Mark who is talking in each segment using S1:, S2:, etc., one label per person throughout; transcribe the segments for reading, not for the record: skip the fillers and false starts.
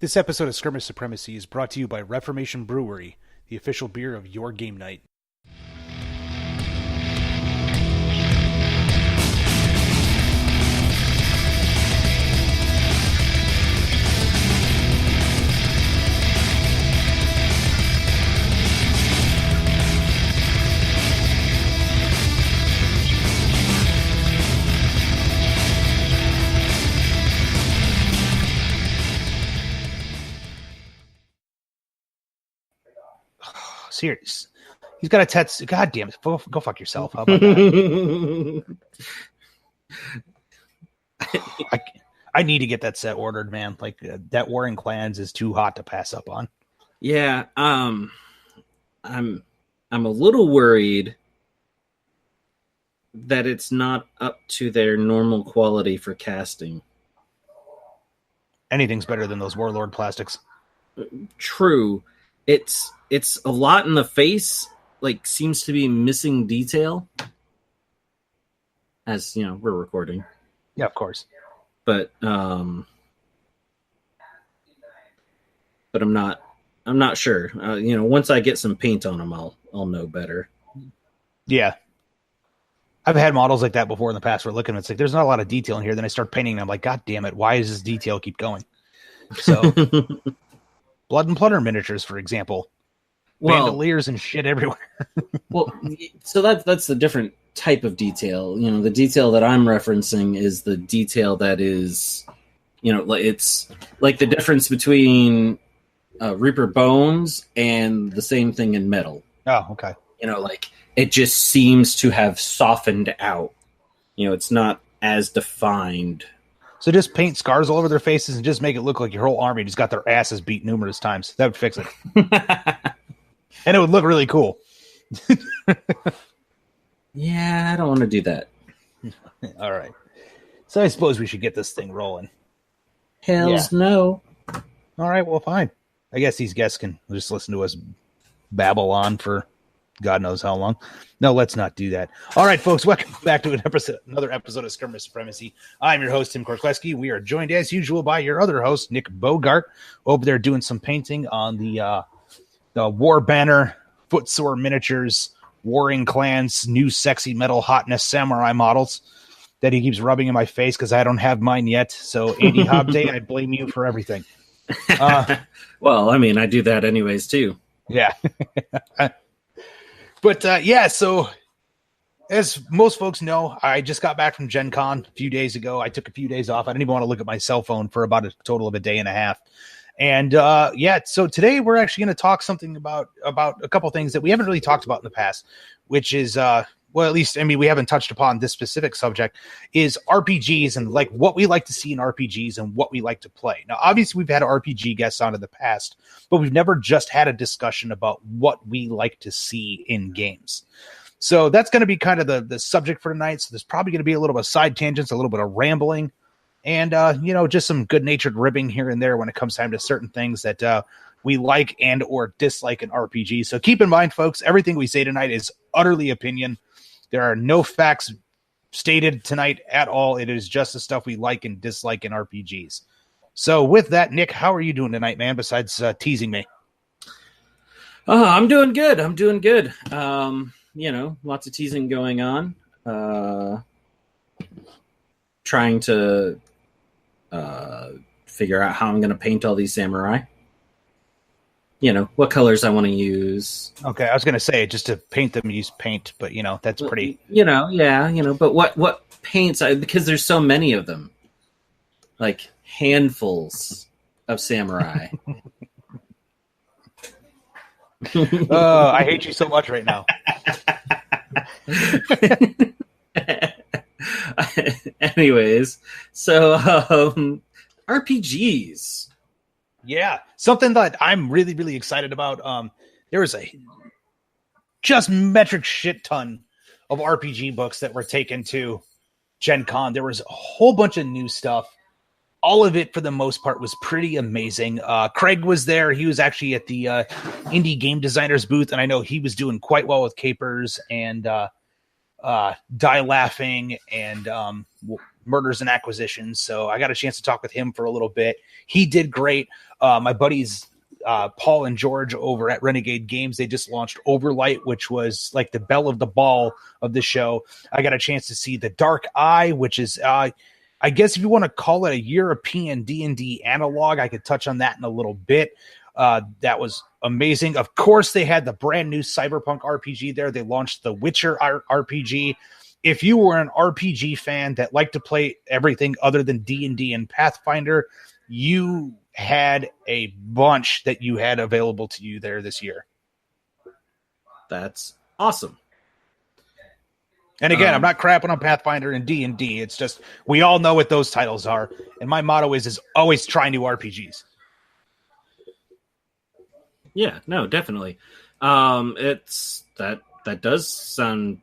S1: This episode of Skirmish Supremacy is brought to you by Reformation Brewery, the official beer of your game night. Serious. He's got a tattoo. God damn it. Go fuck yourself. How about that? I need to get that set ordered, man. Like that Warring Clans is too hot to pass up on.
S2: Yeah. I'm a little worried that it's not up to their normal quality for casting.
S1: Anything's better than those Warlord plastics.
S2: True. It's a lot in the face, like seems to be missing detail. As you know, we're recording.
S1: Yeah, of course.
S2: But I'm not sure. Once I get some paint on them, I'll know better.
S1: Yeah. I've had models like that before in the past. We're looking, it's like there's not a lot of detail in here. Then I start painting, and I'm like, God damn it, why does this detail keep going? So Blood and Plunder miniatures, for example. Bandoliers and shit everywhere.
S2: Well, so that's the different type of detail. You know, the detail that I'm referencing is the detail that is, it's like the difference between Reaper bones and the same thing in metal.
S1: Oh, okay.
S2: Like it just seems to have softened out. It's not as defined.
S1: So just paint scars all over their faces and just make it look like your whole army just got their asses beat numerous times. That would fix it. And it would look really cool.
S2: Yeah, I don't want to do that.
S1: All right. So I suppose we should get this thing rolling.
S2: Hells no.
S1: All right, well, fine. I guess these guests can just listen to us babble on for God knows how long. No, let's not do that. All right, folks, welcome back to another episode of Skirmish Supremacy. I'm your host, Tim Korkleski. We are joined, as usual, by your other host, Nick Bogart, over there doing some painting on the War Banner, Footsore miniatures, Warring Clans, new sexy metal hotness samurai models that he keeps rubbing in my face because I don't have mine yet. So, Andy Hobday, I blame you for everything.
S2: Well, I do that anyways, too.
S1: Yeah. But, so as most folks know, I just got back from Gen Con a few days ago. I took a few days off. I didn't even want to look at my cell phone for about a total of a day and a half. And, so today we're actually going to talk something about a couple things that we haven't really talked about in the past, which is, well, at least, we haven't touched upon this specific subject, is RPGs and like what we like to see in RPGs and what we like to play. Now, obviously, we've had RPG guests on in the past, but we've never just had a discussion about what we like to see in games. So that's going to be kind of the subject for tonight. So there's probably going to be a little bit of side tangents, a little bit of rambling, and, just some good-natured ribbing here and there when it comes time to certain things that we like and or dislike in RPG. So keep in mind, folks, everything we say tonight is utterly opinion. There are no facts stated tonight at all. It is just the stuff we like and dislike in RPGs. So with that, Nick, how are you doing tonight, man, besides teasing me?
S2: I'm doing good. Lots of teasing going on. Trying to figure out how I'm going to paint all these samurai. What colors I want to use.
S1: Okay, I was going to say just to paint them, use paint, but that's pretty.
S2: But what paints? Because there's so many of them, like handfuls of samurai.
S1: Oh, I hate you so much right now.
S2: Anyways, so RPGs.
S1: Yeah, something that I'm really, really excited about. There was a just metric shit ton of RPG books that were taken to Gen Con. There was a whole bunch of new stuff. All of it, for the most part, was pretty amazing. Craig was there. He was actually at the Indie Game Designers booth, and I know he was doing quite well with Capers and Die Laughing and Murders and Acquisitions. So I got a chance to talk with him for a little bit. He did great. My buddies Paul and George over at Renegade Games, they just launched Overlight, which was like the belle of the ball of the show. I got a chance to see The Dark Eye, which is I guess if you want to call it a European D&D analog, I could touch on that in a little bit. That was amazing. Of course, they had the brand new Cyberpunk RPG there. They launched the Witcher RPG. If you were an RPG fan that liked to play everything other than D&D and Pathfinder, you had a bunch that you had available to you there this year.
S2: That's awesome.
S1: And again, I'm not crapping on Pathfinder and D&D. It's just we all know what those titles are. And my motto is always try new RPGs.
S2: Yeah, no, definitely. It's that does sound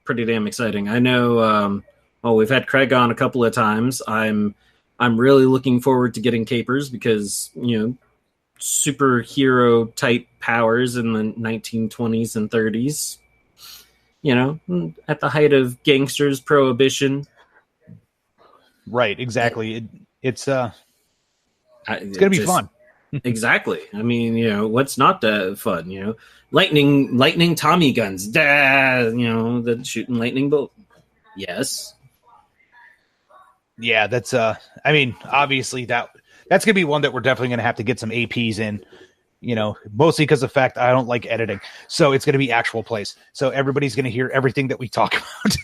S2: pretty damn exciting. I know. Well, we've had Craig on a couple of times. I'm really looking forward to getting Capers because superhero type powers in the 1920s and 30s. At the height of gangsters prohibition.
S1: Right, exactly. It's gonna be fun.
S2: Exactly. I mean, what's not fun? Lightning Tommy guns. The shooting lightning bolt. Yes.
S1: Yeah, that's obviously that's gonna be one that we're definitely gonna have to get some APs in. Mostly because of the fact I don't like editing. So it's going to be actual plays. So everybody's going to hear everything that we talk about.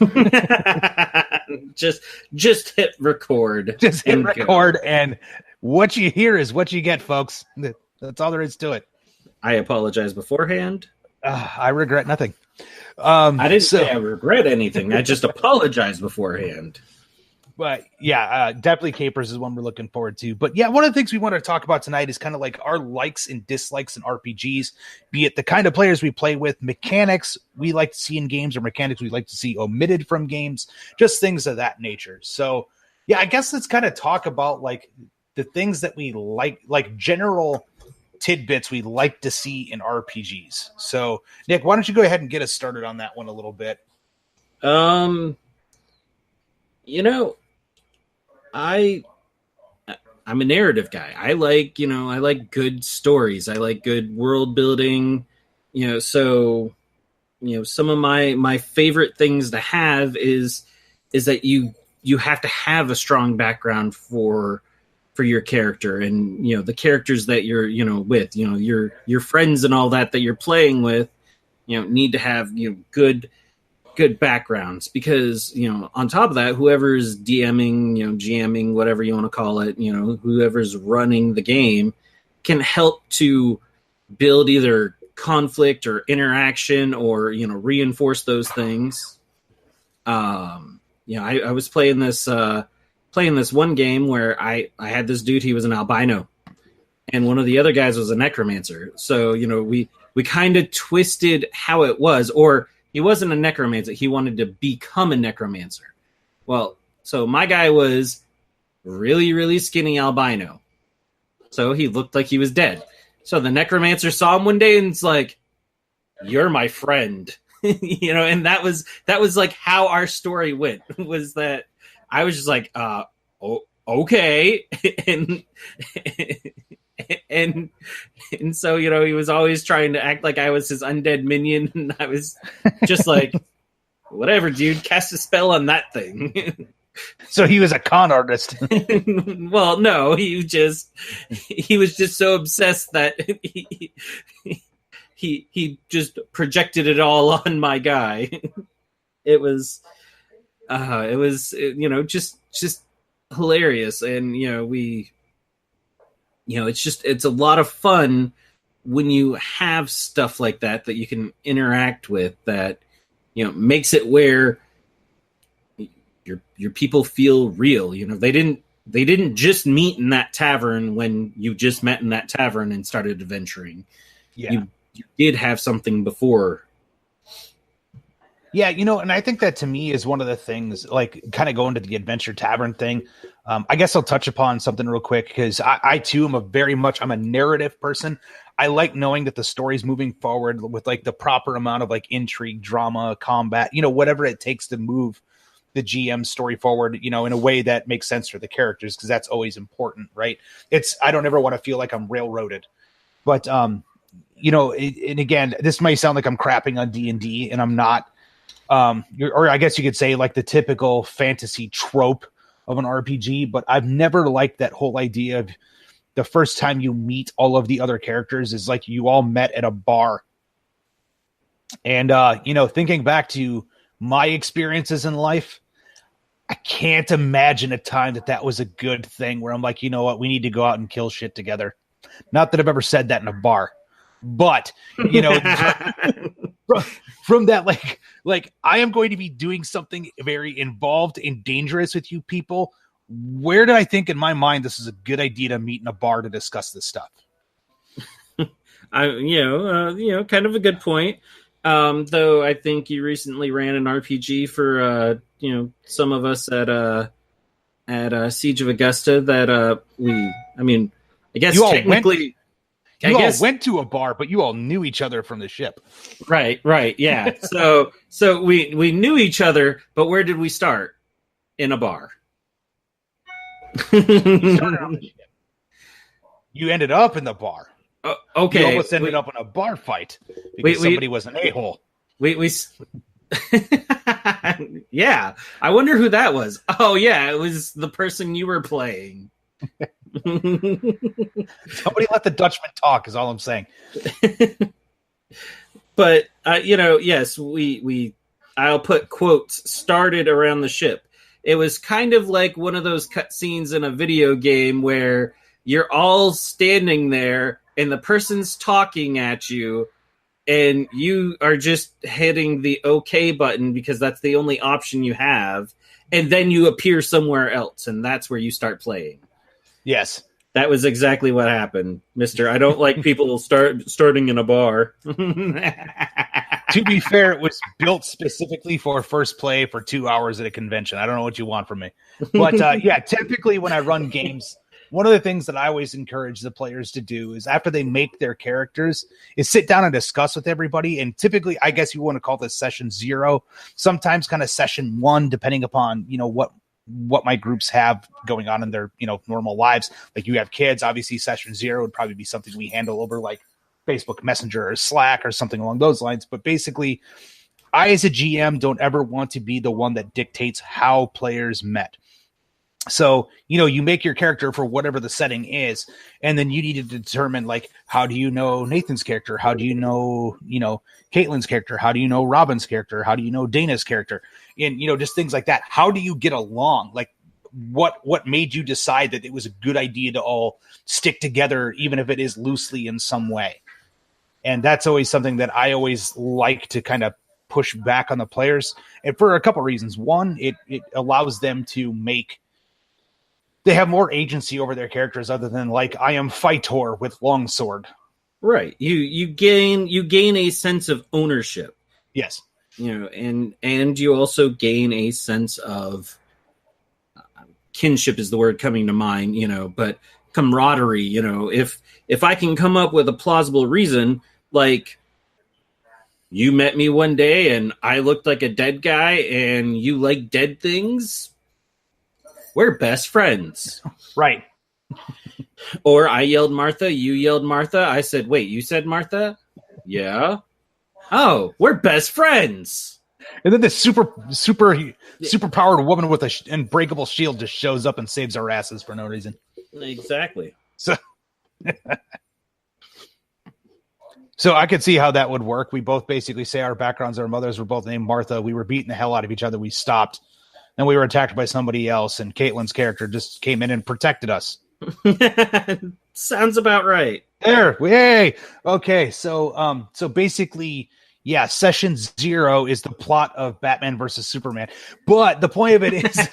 S2: just hit record.
S1: Just hit record. And what you hear is what you get, folks. That's all there is to it.
S2: I apologize beforehand.
S1: I regret nothing.
S2: I didn't say I regret anything. I just apologize beforehand.
S1: But yeah, definitely Capers is one we're looking forward to. But yeah, one of the things we want to talk about tonight is kind of like our likes and dislikes in RPGs, be it the kind of players we play with, mechanics we like to see in games, or mechanics we like to see omitted from games, just things of that nature. So yeah, I guess let's kind of talk about like the things that we like general tidbits we like to see in RPGs. So Nick, why don't you go ahead and get us started on that one a little bit?
S2: I'm a narrative guy. I like good stories. I like good world building. So some of my favorite things to have is that you have to have a strong background for your character, and the characters that you're with, your friends and all that you're playing with, need to have good backgrounds, because on top of that, whoever's DMing, GMing, whatever you want to call it, whoever's running the game can help to build either conflict or interaction, or reinforce those things. I was playing this one game where I had this dude. He was an albino, and one of the other guys was a necromancer. So we kind of twisted how it was, or he wasn't a necromancer. He wanted to become a necromancer. Well, so my guy was really, really skinny albino. So he looked like he was dead. So the necromancer saw him one day and it's like, "You're my friend." And that was like how our story went, was that I was just like, okay. And so he was always trying to act like I was his undead minion, and I was just like, whatever, dude, cast a spell on that thing.
S1: So he was a con artist.
S2: Well, no, he was just so obsessed that he just projected it all on my guy. It was just hilarious, and it's a lot of fun when you have stuff like that you can interact with, that makes it where your people feel real. They didn't just meet in that tavern when you just met in that tavern and started adventuring.
S1: Yeah,
S2: you did have something before.
S1: Yeah, and I think that to me is one of the things, like kind of going to the Adventure Tavern thing. I guess I'll touch upon something real quick, because I too am I'm a narrative person. I like knowing that the story's moving forward with like the proper amount of like intrigue, drama, combat, whatever it takes to move the GM story forward, in a way that makes sense for the characters, because that's always important, right? I don't ever want to feel like I'm railroaded. But and again, this may sound like I'm crapping on D&D, and I'm not. Or I guess you could say like the typical fantasy trope of an RPG, but I've never liked that whole idea of the first time you meet all of the other characters is like you all met at a bar. And, thinking back to my experiences in life, I can't imagine a time that was a good thing where I'm like, you know what, we need to go out and kill shit together. Not that I've ever said that in a bar, but, from that, like I am going to be doing something very involved and dangerous with you people. Where did I think in my mind this is a good idea to meet in a bar to discuss this stuff?
S2: Kind of a good point. Though I think you recently ran an RPG for some of us at Siege of Augusta that I guess technically
S1: you all went to a bar, but you all knew each other from the ship.
S2: Right, yeah. So we knew each other, but where did we start? In a bar.
S1: You ended up in the bar.
S2: Okay.
S1: You almost ended up in a bar fight because somebody was an a-hole.
S2: Yeah. I wonder who that was. Oh, yeah. It was the person you were playing.
S1: Somebody let the Dutchman talk is all I'm saying.
S2: But, yes, I'll put quotes, started around the ship. It was kind of like one of those cutscenes in a video game where you're all standing there and the person's talking at you and you are just hitting the OK button because that's the only option you have. And then you appear somewhere else, and that's where you start playing.
S1: Yes.
S2: That was exactly what happened, mister. I don't like people starting in a bar.
S1: To be fair, it was built specifically for first play for 2 hours at a convention. I don't know what you want from me. But typically when I run games, one of the things that I always encourage the players to do is after they make their characters is sit down and discuss with everybody. And typically, I guess you want to call this session 0, sometimes kind of session 1, depending upon, what my groups have going on in their, normal lives. Like you have kids, obviously session 0 would probably be something we handle over like Facebook Messenger or Slack or something along those lines. But basically, I as a GM don't ever want to be the one that dictates how players met. So, you make your character for whatever the setting is, and then you need to determine, like, how do you know Nathan's character? How do you know, Caitlin's character? How do you know Robin's character? How do you know Dana's character? And, just things like that. How do you get along? Like, what made you decide that it was a good idea to all stick together, even if it is loosely in some way? And that's always something that I always like to kind of push back on the players. And for a couple of reasons. One, it allows them to they have more agency over their characters other than like, I am Fightor with longsword.
S2: Right. You gain a sense of ownership.
S1: Yes.
S2: And you also gain a sense of kinship is the word coming to mind, but camaraderie, if I can come up with a plausible reason, like you met me one day and I looked like a dead guy and you like dead things, we're best friends.
S1: Right.
S2: Or I yelled Martha, you yelled Martha. I said, wait, you said Martha? Yeah. Oh, we're best friends.
S1: And then this super powered woman with an unbreakable shield just shows up and saves our asses for no reason.
S2: Exactly.
S1: So I could see how that would work. We both basically say our backgrounds, our mothers were both named Martha. We were beating the hell out of each other. We stopped. Then we were attacked by somebody else, and Caitlin's character just came in and protected us.
S2: Sounds about right.
S1: There, yay. Okay, so basically, yeah, session 0 is the plot of Batman versus Superman. But the point of it is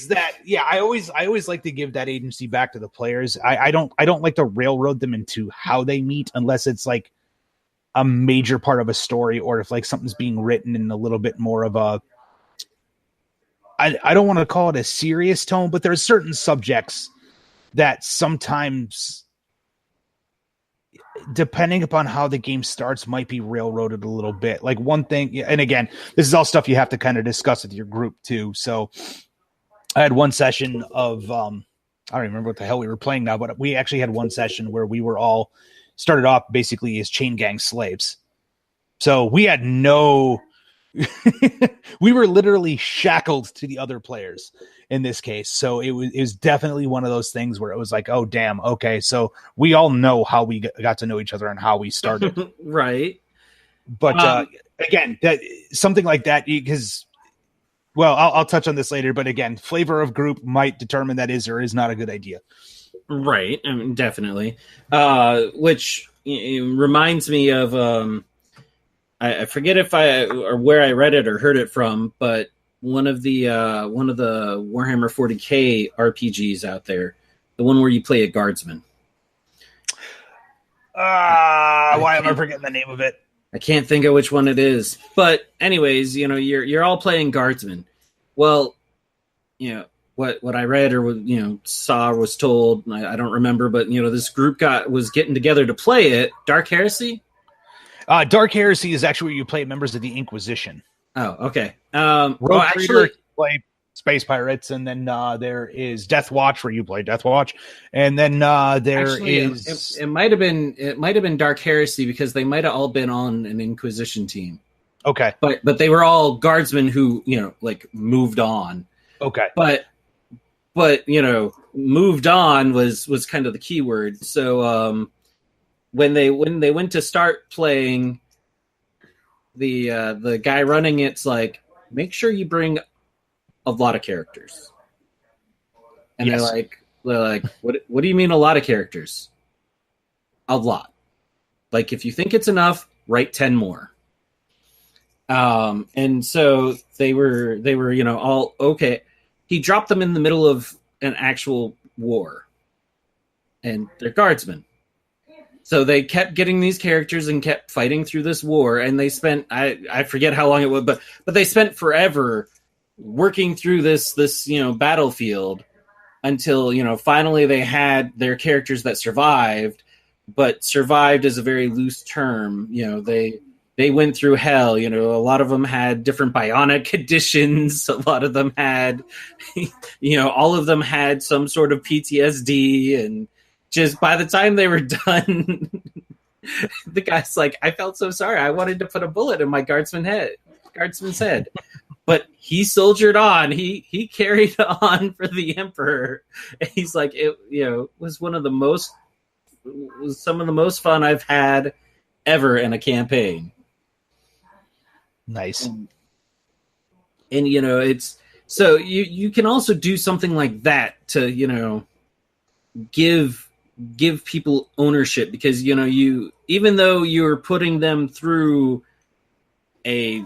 S1: that yeah, I always like to give that agency back to the players. I don't like to railroad them into how they meet unless it's like a major part of a story, or if like something's being written in a little bit more of a, I don't want to call it a serious tone, but there's certain subjects that sometimes depending upon how the game starts, might be railroaded a little bit. Like one thing, and again, this is all stuff you have to kind of discuss with your group too. So I had one session of, I don't remember what the hell we were playing now, but we actually had one session where we were all started off basically as chain gang slaves. So we had no, we were literally shackled to the other players in this case. So it was definitely one of those things where it was like, oh, damn. Okay. So we all know how we got to know each other and how we started.
S2: Right.
S1: But again, that something like that, because, well, I'll touch on this later. But again, flavor of group might determine that is or is not a good idea.
S2: Right. I mean, definitely. Which reminds me of, I forget if or where I read it or heard it from, but one of the Warhammer 40K RPGs out there, the one where you play a guardsman.
S1: Why am I forgetting the name of it?
S2: I can't think of which one it is. But anyways, you're all playing guardsmen. Well, what I read or saw was told, I don't remember, but this group was getting together to play it. Dark Heresy?
S1: Dark Heresy is actually where you play members of the Inquisition.
S2: Oh, okay.
S1: Actually, play Space Pirates, and then there is Death Watch where you play Death Watch, and then
S2: it might have been Dark Heresy because they might have all been on an Inquisition team.
S1: Okay,
S2: but they were all guardsmen who moved on.
S1: Okay,
S2: but moved on was kind of the key word. So when they went to start playing, the guy running it's like, make sure you bring a lot of characters. And yes. they're like, what do you mean a lot of characters? A lot. Like, if you think it's enough, write 10 more. And so they were all okay. He dropped them in the middle of an actual war, and they're guardsmen. So they kept getting these characters and kept fighting through this war, and they spent I forget how long it was, but they spent forever working through this battlefield until finally they had their characters that survived. But survived is a very loose term. They went through hell. A lot of them had different bionic conditions. A lot of them had, all of them had some sort of PTSD. And just by the time they were done, the guy's like, I felt so sorry. I wanted to put a bullet in my guardsman's head. But he soldiered on. He carried on for the Emperor. And he's like, it was some of the most fun I've had ever in a campaign.
S1: Nice.
S2: And it's so you can also do something like that to give people ownership, because you, even though you're putting them through a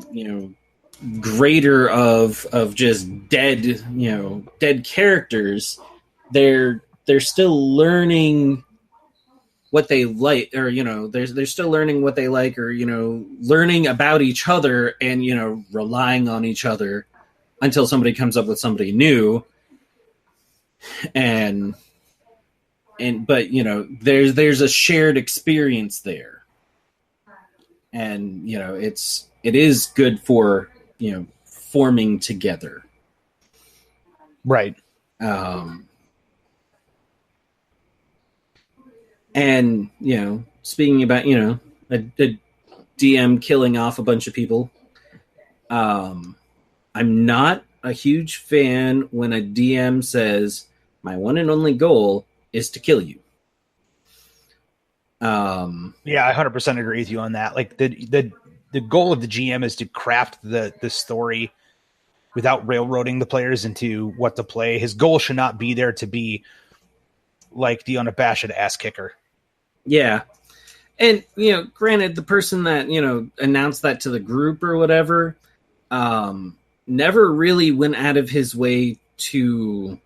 S2: grader of just dead characters, they're still learning what they like, or they're still learning what they like, or learning about each other, and relying on each other until somebody comes up with somebody new. But there's a shared experience there, and it is good for forming together,
S1: right?
S2: And speaking about a DM killing off a bunch of people, I'm not a huge fan when a DM says my one and only goal is to kill you.
S1: Yeah, I 100% agree with you on that. Like the goal of the GM is to craft the story without railroading the players into what to play. His goal should not be there to be like the unabashed ass kicker.
S2: Yeah. And, granted, the person that, announced that to the group or whatever, never really went out of his way to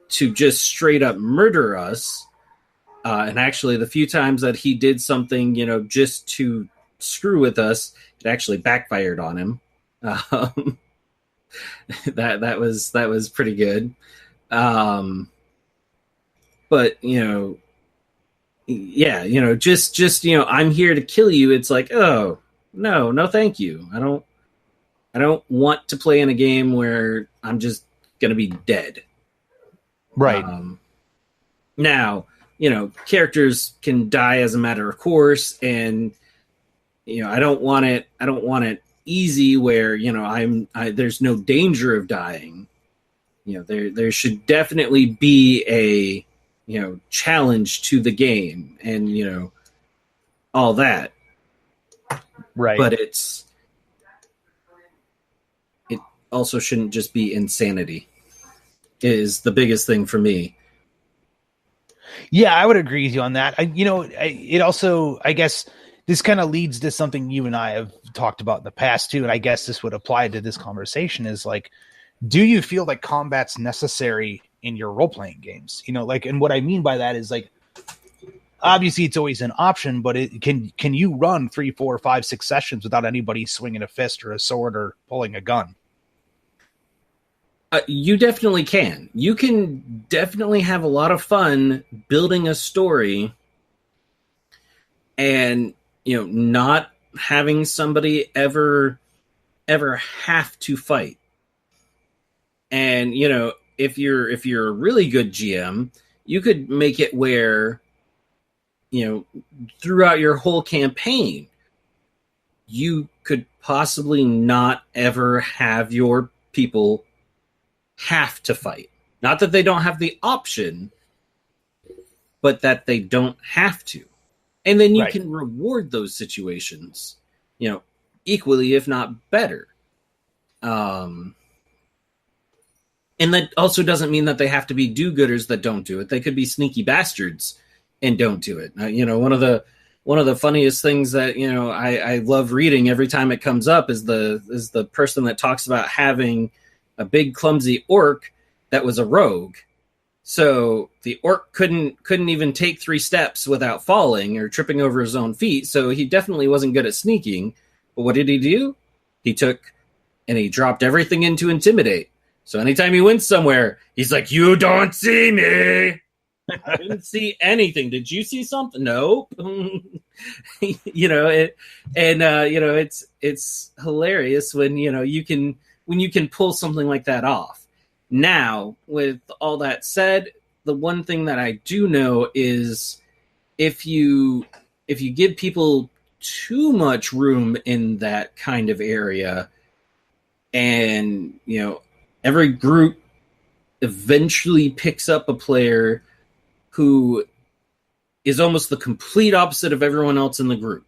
S2: just straight up murder us. And actually, the few times that he did something, just to screw with us, it actually backfired on him. That was pretty good. But, yeah, just I'm here to kill you. It's like, oh no, thank you. I don't want to play in a game where I'm just gonna be dead.
S1: Right.
S2: Now, characters can die as a matter of course, and I don't want it easy where there's no danger of dying. There should definitely be a challenge to the game, and all that.
S1: Right.
S2: But it also shouldn't just be insanity. Is the biggest thing for me.
S1: Yeah, I would agree with you on that. It also, I guess, this kind of leads to something you and I have talked about in the past too, and I guess this would apply to this conversation is like, do you feel like combat's necessary in your role-playing games? And what I mean by that is like, obviously it's always an option, but can you run 3, 4, 5, 6 sessions without anybody swinging a fist or a sword or pulling a gun?
S2: You definitely can. You can definitely have a lot of fun building a story and, not having somebody ever have to fight. And, if you're a really good GM, you could make it where, throughout your whole campaign, you could possibly not ever have your people have to fight. Not that they don't have the option, but that they don't have to. And then you can reward those situations, equally, if not better. And that also doesn't mean that they have to be do-gooders that don't do it. They could be sneaky bastards and don't do it. One of the funniest things that I love reading every time it comes up is the person that talks about having a big clumsy orc that was a rogue. So the orc couldn't even take 3 steps without falling or tripping over his own feet. So he definitely wasn't good at sneaking. But what did he do? He took and he dropped everything into intimidate. So anytime he went somewhere, he's like, "You don't see me." I didn't see anything. Did you see something? Nope. It's hilarious when you can pull something like that off. Now, with all that said, the one thing that I do know is if you give people too much room in that kind of area, and every group eventually picks up a player who is almost the complete opposite of everyone else in the group.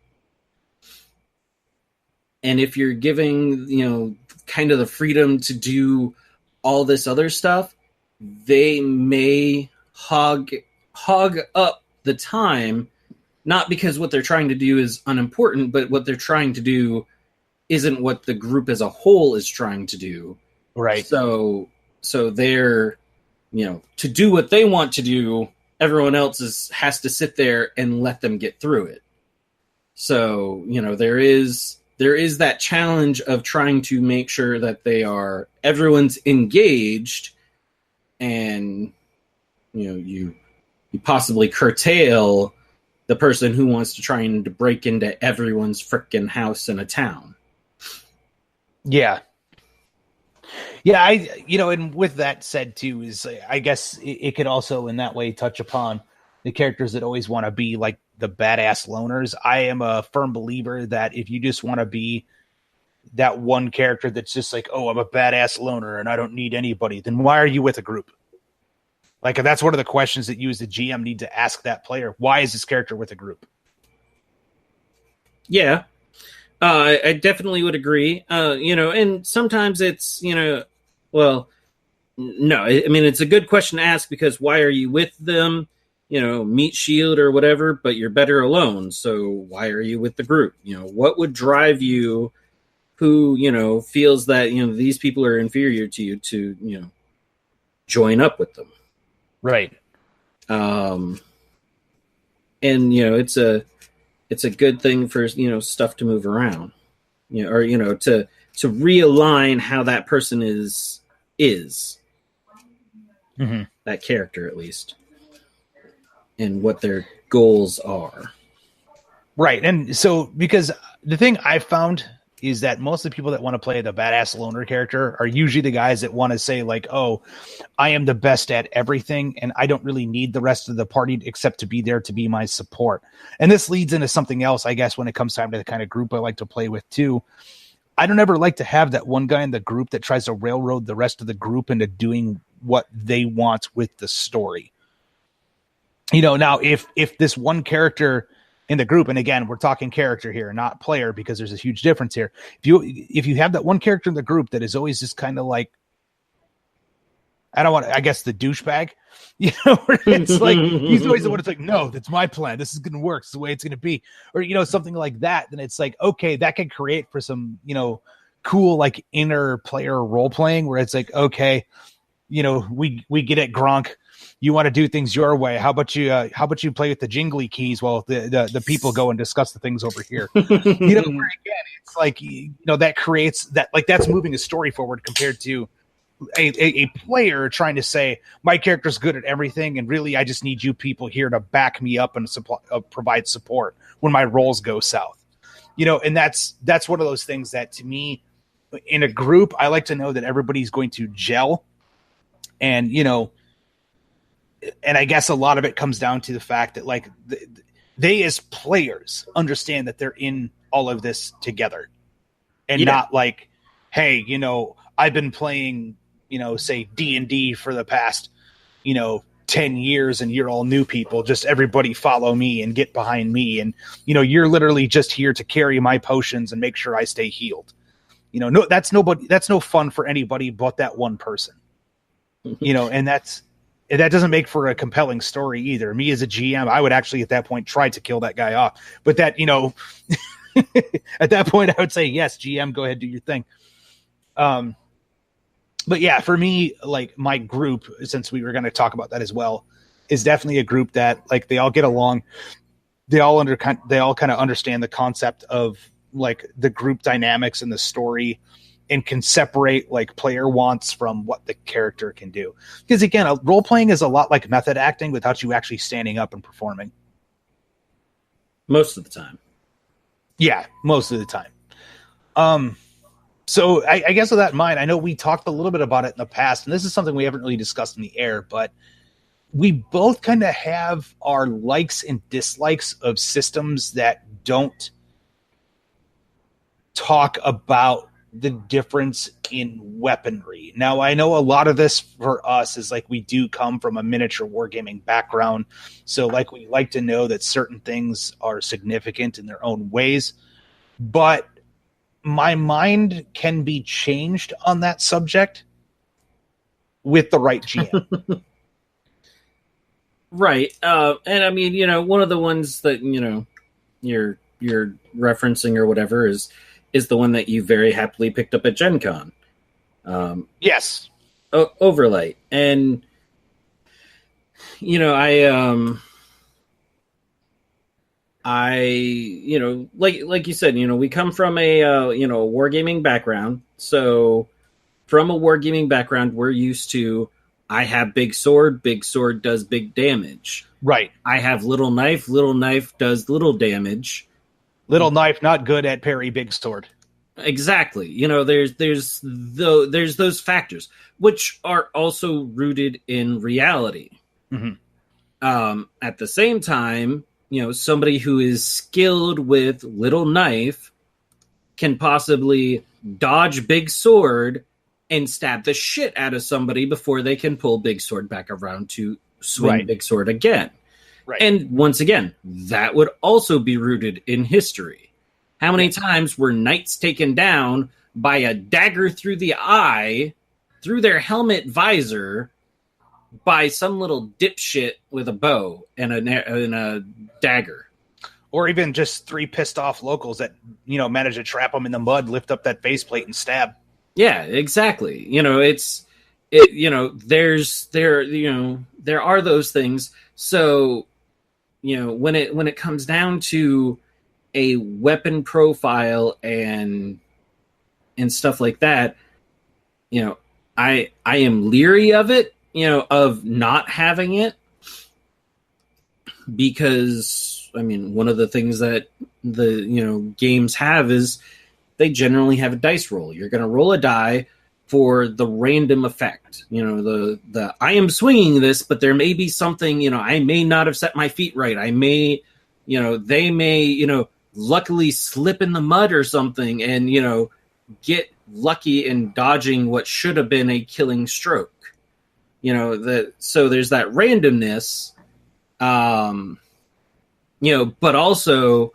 S2: And if you're giving, kind of the freedom to do all this other stuff, they may hog up the time, not because what they're trying to do is unimportant, but what they're trying to do isn't what the group as a whole is trying to do.
S1: Right.
S2: So they're, to do what they want to do, everyone else has to sit there and let them get through it. So, there is that challenge of trying to make sure that everyone's engaged, and, you possibly curtail the person who wants to try and break into everyone's frickin' house in a town.
S1: Yeah. Yeah, and with that said too, is I guess it could also in that way touch upon the characters that always want to be like the badass loners. I am a firm believer that if you just want to be that one character that's just like, oh, I'm a badass loner and I don't need anybody, then why are you with a group? Like, that's one of the questions that you as the GM need to ask that player. Why is this character with a group?
S2: Yeah. I definitely would agree. And sometimes it's, well, no, I mean, it's a good question to ask because why are you with them? Meat shield or whatever, but you're better alone. So why are you with the group? What would drive you who, feels that, these people are inferior to you to, join up with them.
S1: Right.
S2: And, it's a good thing for, stuff to move around, or, to realign how that person is
S1: mm-hmm.
S2: that character at least. and what their goals are.
S1: Right. And so, because the thing I've found is that most of the people that want to play the badass loner character are usually the guys that want to say like, oh, I am the best at everything and I don't really need the rest of the party except to be there to be my support. And this leads into something else, I guess, when it comes time to the kind of group I like to play with too. I don't ever like to have that one guy in the group that tries to railroad the rest of the group into doing what they want with the story. You know, now if this one character in the group, and again, we're talking character here, not player, because there's a huge difference here. If you have that one character in the group that is always just kind of like, I guess the douchebag, you know, where it's like, he's always the one that's like, no, that's my plan. This is going to work. It's the way it's going to be. Or, you know, something like that. Then it's like, okay, that can create for some, you know, cool, like inner player role playing where it's like, okay, you know, we get it, Gronk. You want to do things your way. How about you play with the jingly keys while the people go and discuss the things over here? You know, where again, it's like, you know, that creates that, like, that's moving a story forward compared to a player trying to say my character's good at everything and really I just need you people here to back me up and provide support when my roles go south. You know, and that's one of those things that to me in a group, I like to know that everybody's going to gel. And, you know, and I guess a lot of it comes down to the fact that like they as players understand that they're in all of this together and not like, hey, you know, I've been playing, you know, say D&D for the past, you know, 10 years and you're all new people. Just everybody follow me and get behind me. And, you know, you're literally just here to carry my potions and make sure I stay healed. You know, no, that's no fun for anybody but that one person, you know, and that doesn't make for a compelling story either. Me as a GM, I would actually at that point try to kill that guy off. But that, you know, at that point, I would say, yes, GM, go ahead, do your thing. But yeah, for me, like my group, since we were going to talk about that as well, is definitely a group that like they all get along. They all kind of understand the concept of like the group dynamics and the story, and can separate like player wants from what the character can do. Because again, role playing is a lot like method acting without you actually standing up and performing.
S2: Most of the time.
S1: Yeah, most of the time. So I guess with that in mind, I know we talked a little bit about it in the past, and this is something we haven't really discussed in the air, but we both kind of have our likes and dislikes of systems that don't talk about the difference in weaponry. Now, I know a lot of this for us is like we do come from a miniature wargaming background. So like we like to know that certain things are significant in their own ways. But my mind can be changed on that subject with the right GM.
S2: Right. And I mean, you know, one of the ones that, you know, you're referencing or whatever is the one that you very happily picked up at Gen Con.
S1: Yes.
S2: Overlight. And, you know, I, you know, like you said, you know, we come from a, you know, a wargaming background. So from a wargaming background, we're used to, I have big sword does big damage.
S1: Right.
S2: I have little knife does little damage.
S1: Little knife, not good at parry, big sword.
S2: Exactly. You know, there's those factors, which are also rooted in reality.
S1: Mm-hmm.
S2: At the same time, you know, somebody who is skilled with little knife can possibly dodge big sword and stab the shit out of somebody before they can pull big sword back around to swing big sword again. Right. And once again, that would also be rooted in history. How many times were knights taken down by a dagger through the eye, through their helmet visor, by some little dipshit with a bow and a dagger?
S1: Or even just three pissed off locals that, you know, manage to trap them in the mud, lift up that faceplate and stab.
S2: Yeah, exactly. You know, you know, there are those things. So, you know, when it comes down to a weapon profile and stuff like that, you know, I am leery of it, you know, of not having it. because I mean, one of the things that the games have is they generally have a dice roll. You're going to roll a die for the random effect. The I am swinging this, but there may be something. I may not have set my feet right. I may, they may, luckily slip in the mud or something, and get lucky in dodging what should have been a killing stroke. So there's that randomness. But also,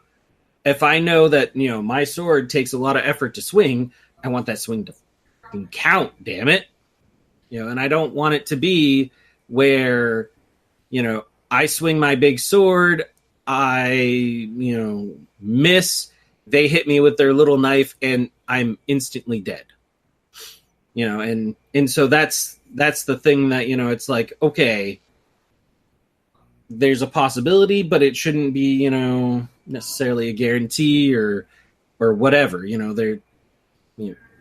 S2: if I know that, my sword takes a lot of effort to swing, I want that swing to count, damn it. And I don't want it to be where, I swing my big sword, I, miss, they hit me with their little knife, and I'm instantly dead. And so that's the thing that, it's like, okay, there's a possibility, but it shouldn't be, necessarily a guarantee or whatever. They're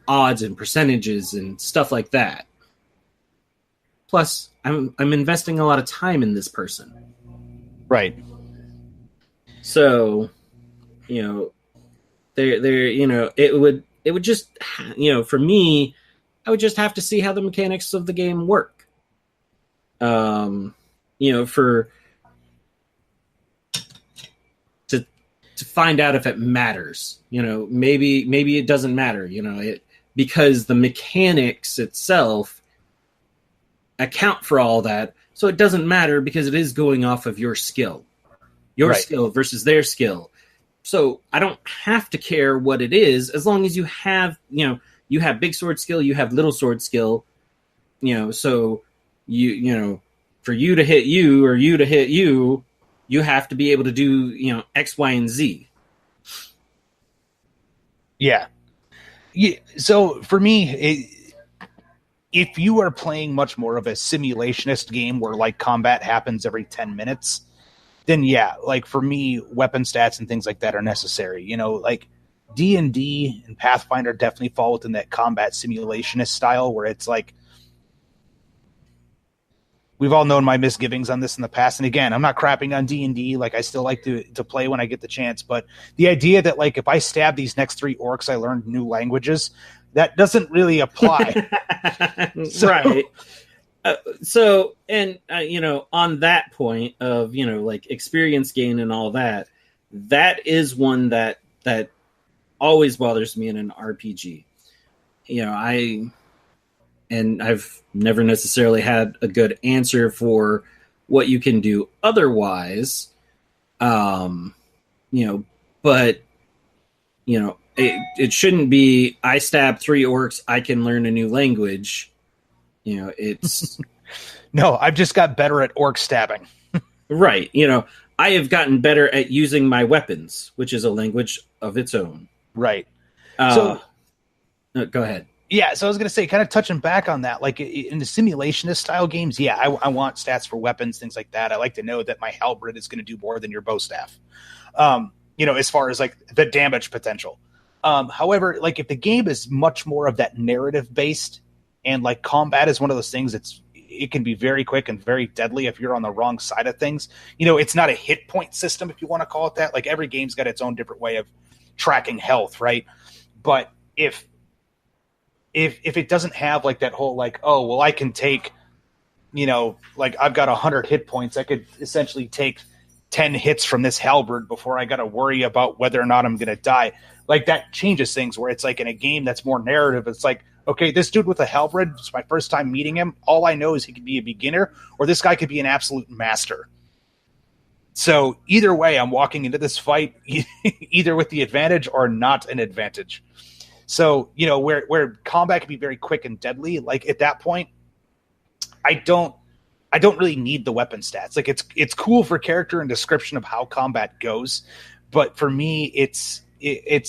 S2: odds and percentages and stuff like that. Plus, I'm investing a lot of time in this person,
S1: right?
S2: So, there, it would just, for me, I would just have to see how the mechanics of the game work. To find out if it matters, maybe it doesn't matter, because the mechanics itself account for all that. So it doesn't matter because it is going off of your skill, skill versus their skill. So I don't have to care what it is as long as you have, you have big sword skill, you have little sword skill, so for you to hit you or you to hit you, you have to be able to do, X, Y, and Z.
S1: Yeah. So for me, if you are playing much more of a simulationist game where like combat happens every 10 minutes, then yeah, like for me, weapon stats and things like that are necessary. Like D&D and Pathfinder definitely fall within that combat simulationist style where it's like, we've all known my misgivings on this in the past. And again, I'm not crapping on D&D. Like I still like to play when I get the chance. But the idea that like if I stab these next 3 orcs, I learned new languages, that doesn't really apply.
S2: Right. On that point of, like experience gain and all that, that is one that always bothers me in an RPG. I've never necessarily had a good answer for what you can do otherwise. But it shouldn't be, I stab 3 orcs, I can learn a new language. It's
S1: no, I've just got better at orc stabbing.
S2: Right. I have gotten better at using my weapons, which is a language of its own.
S1: Right.
S2: Go ahead.
S1: Yeah, so I was going to say, kind of touching back on that, like in the simulationist style games, yeah, I want stats for weapons, things like that. I like to know that my halberd is going to do more than your bow staff, as far as like the damage potential. However, like if the game is much more of that narrative based and like combat is one of those things it can be very quick and very deadly if you're on the wrong side of things. It's not a hit point system, if you want to call it that. Like every game's got its own different way of tracking health, right? But if it doesn't have like that whole like, oh, well, I can take, like I've got 100 hit points, I could essentially take 10 hits from this halberd before I got to worry about whether or not I'm going to die. Like that changes things where it's like in a game that's more narrative. It's like, okay, this dude with a halberd, it's my first time meeting him. All I know is he could be a beginner or this guy could be an absolute master. So either way, I'm walking into this fight either with the advantage or not an advantage. So, where combat can be very quick and deadly, like at that point, I don't really need the weapon stats. Like it's cool for character and description of how combat goes, but for me, it's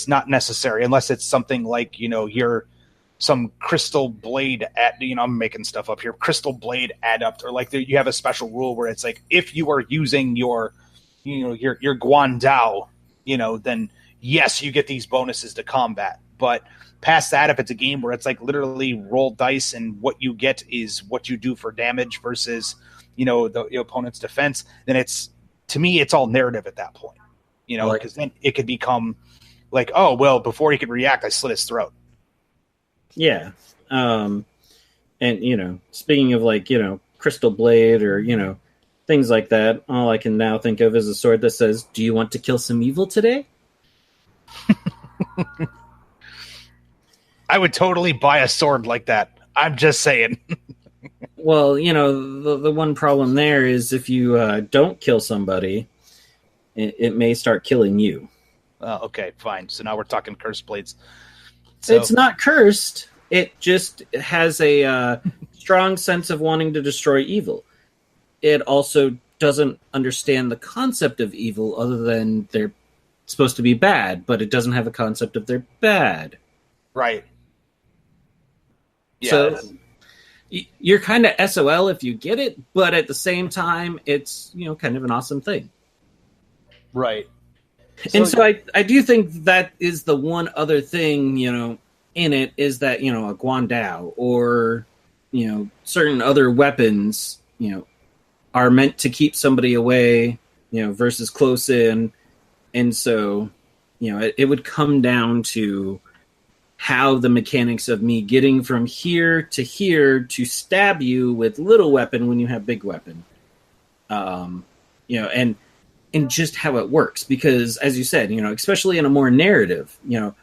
S1: not necessary unless it's something like, you're some crystal blade I'm making stuff up here, crystal blade adept, or like you have a special rule where it's like, if you are using your Guandao, then yes, you get these bonuses to combat. But past that, if it's a game where it's like literally roll dice and what you get is what you do for damage versus, the opponent's defense, then it's to me, it's all narrative at that point, you know, because then it could become like, oh, well, before he could react, I slit his throat.
S2: Yeah. And, you know, speaking of like, you know, Crystal Blade or, you know, things like that, all I can now think of is a sword that says, "Do you want to kill some evil today?"
S1: I would totally buy a sword like that. I'm just saying.
S2: Well, you know, the one problem there is if you don't kill somebody, it may start killing you.
S1: Okay, fine. So now we're talking cursed blades. So,
S2: it's not cursed. It just has a strong sense of wanting to destroy evil. It also doesn't understand the concept of evil other than they're supposed to be bad, but it doesn't have a concept of they're bad.
S1: right. Yeah.
S2: So you're kind of SOL if you get it, but at the same time, it's, you know, kind of an awesome thing.
S1: Right.
S2: And so I do think that is the one other thing, you know, in it is that, you know, a Guandao or, you know, certain other weapons, you know, are meant to keep somebody away, you know, versus close in. And so, you know, it would come down to how the mechanics of me getting from here to stab you with little weapon when you have big weapon. You know, and just how it works. Because, as you said, you know, especially in a more narrative, you know,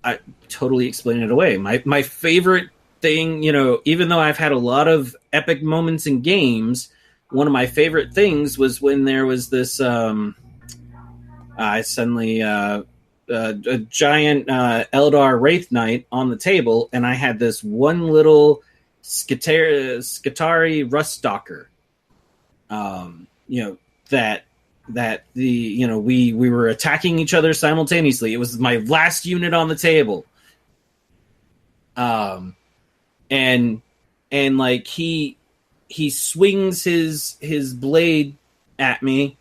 S2: I totally explain it away. My favorite thing, you know, even though I've had a lot of epic moments in games, one of my favorite things was when there was this suddenly a giant Eldar Wraith Knight on the table, and I had this one little Skitari Ruststalker. You know, that the, you know, we were attacking each other simultaneously. It was my last unit on the table. And like he swings his blade at me,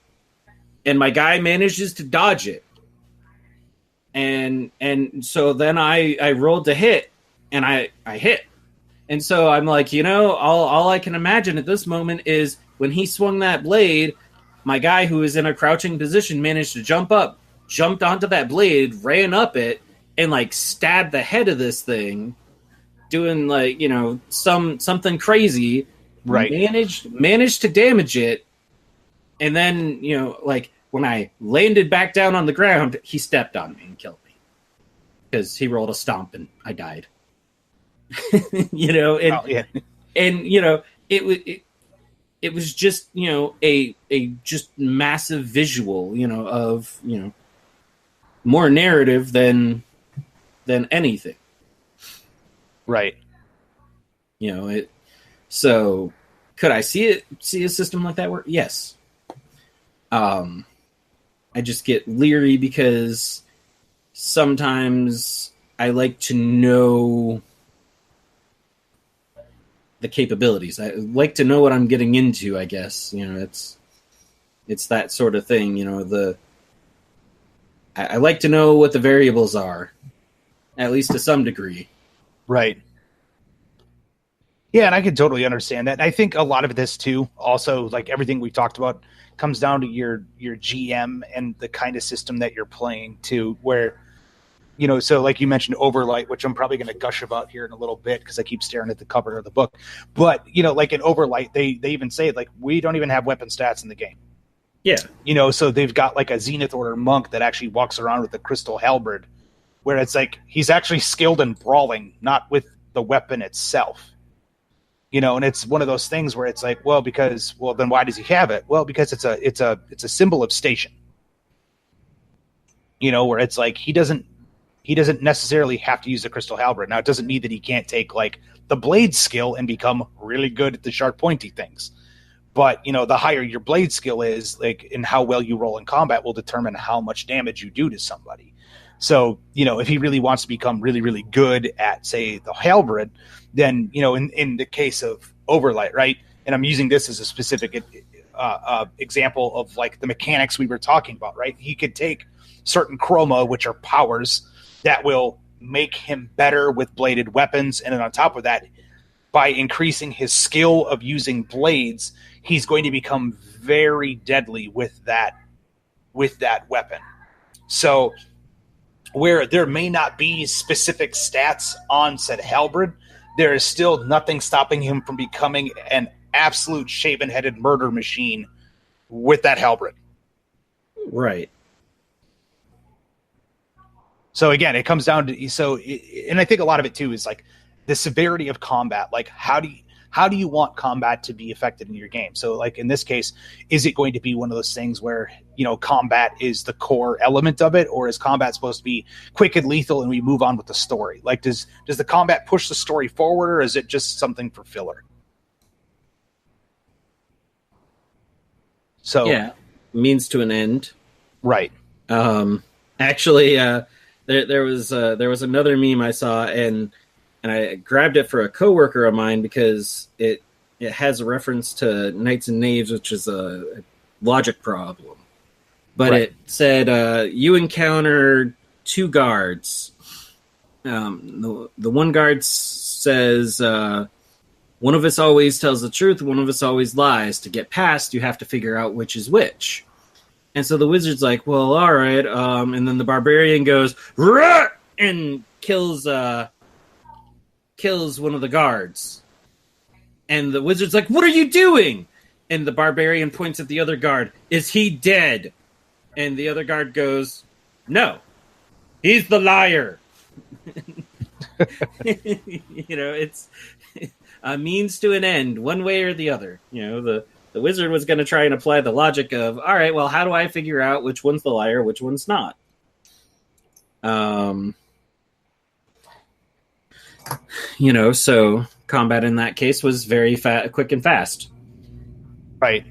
S2: and my guy manages to dodge it. And so then I rolled to hit, and I hit. And so I'm like, you know, all I can imagine at this moment is when he swung that blade, my guy who was in a crouching position managed to jump up, jumped onto that blade, ran up it, and like stabbed the head of this thing, doing like, you know, something crazy.
S1: Right.
S2: Managed to damage it. And then, you know, like when I landed back down on the ground, he stepped on me and killed me because he rolled a stomp and I died. You know, and you know, it was just, you know, a just massive visual, you know, of, you know, more narrative than anything.
S1: Right.
S2: You know, it. So could I see a system like that work? Yes. I just get leery because sometimes I like to know the capabilities. I like to know what I'm getting into, I guess. You know, it's that sort of thing, you know, I like to know what the variables are, at least to some degree.
S1: Right. Yeah, and I can totally understand that. And I think a lot of this too, also like everything we talked about, comes down to your GM and the kind of system that you're playing too, where, you know, so like you mentioned Overlight, which I'm probably going to gush about here in a little bit because I keep staring at the cover of the book. But, you know, like in Overlight, they even say, like, we don't even have weapon stats in the game.
S2: Yeah.
S1: You know, so they've got like a Zenith Order monk that actually walks around with a crystal halberd, where it's like he's actually skilled in brawling, not with the weapon itself. You know, and it's one of those things where it's like, well, then why does he have it? Well, because it's a symbol of station. You know, where it's like he doesn't necessarily have to use the crystal halberd. Now, it doesn't mean that he can't take like the blade skill and become really good at the sharp, pointy things. But, you know, the higher your blade skill is, like, and how well you roll in combat will determine how much damage you do to somebody. So, you know, if he really wants to become really, really good at, say, the halberd, then, you know, in the case of Overlight, right? And I'm using this as a specific example of like the mechanics we were talking about, right? He could take certain chroma, which are powers that will make him better with bladed weapons. And then on top of that, by increasing his skill of using blades, he's going to become very deadly with that weapon. So where there may not be specific stats on said halberd, there is still nothing stopping him from becoming an absolute shaven-headed murder machine with that halberd.
S2: Right.
S1: So again, it comes down to and I think a lot of it too is like the severity of combat. Like how do you want combat to be affected in your game? So like in this case, is it going to be one of those things where, you know, combat is the core element of it, or is combat supposed to be quick and lethal and we move on with the story? Like does the combat push the story forward, or is it just something for filler? So
S2: yeah, means to an end.
S1: Right.
S2: Actually, there was another meme I saw, and I grabbed it for a coworker of mine because it has a reference to Knights and Knaves, which is a logic problem. But
S1: right.
S2: It said you encounter two guards. The one guard says one of us always tells the truth, one of us always lies. To get past, you have to figure out which is which. And so the wizard's like, well, all right. And then the barbarian goes, "Rah!" and kills one of the guards. And the wizard's like, what are you doing? And the barbarian points at the other guard. Is he dead? And the other guard goes, no, he's the liar. You know, it's a means to an end, one way or the other. You know, the wizard was going to try and apply the logic of, all right, well, how do I figure out which one's the liar, which one's not? You know, so combat in that case was very quick and fast.
S1: Right.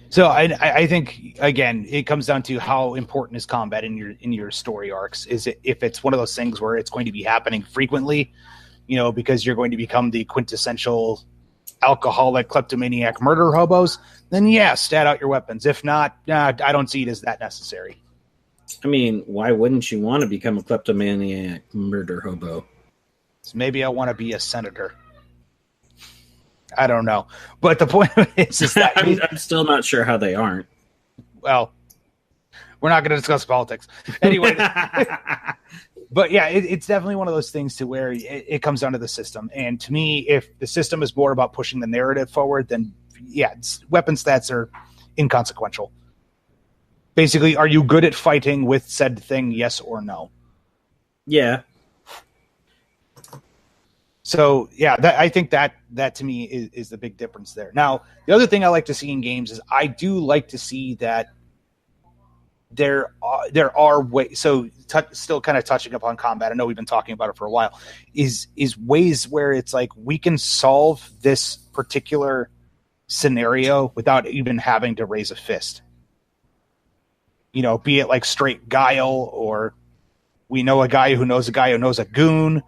S1: So I think again it comes down to how important is combat in your story arcs. Is it, if it's one of those things where it's going to be happening frequently, you know, because you're going to become the quintessential alcoholic kleptomaniac murder hobos, then yeah, stat out your weapons. If not, I don't see it as that necessary.
S2: I mean, why wouldn't you want to become a kleptomaniac murder hobo?
S1: So maybe I want to be a senator. I don't know. But the point of it is that
S2: I'm still not sure how they aren't.
S1: Well, we're not going to discuss politics. Anyway. But yeah, it's definitely one of those things to where it comes down to the system. And to me, if the system is more about pushing the narrative forward, then yeah, weapon stats are inconsequential. Basically, are you good at fighting with said thing, yes or no?
S2: Yeah.
S1: So yeah, I think that to me is the big difference there. Now, the other thing I like to see in games is I do like to see that there are ways. So still kind of touching upon combat, I know we've been talking about it for a while, is ways where it's like we can solve this particular scenario without even having to raise a fist. You know, be it like straight guile, or we know a guy who knows a guy who knows a goon,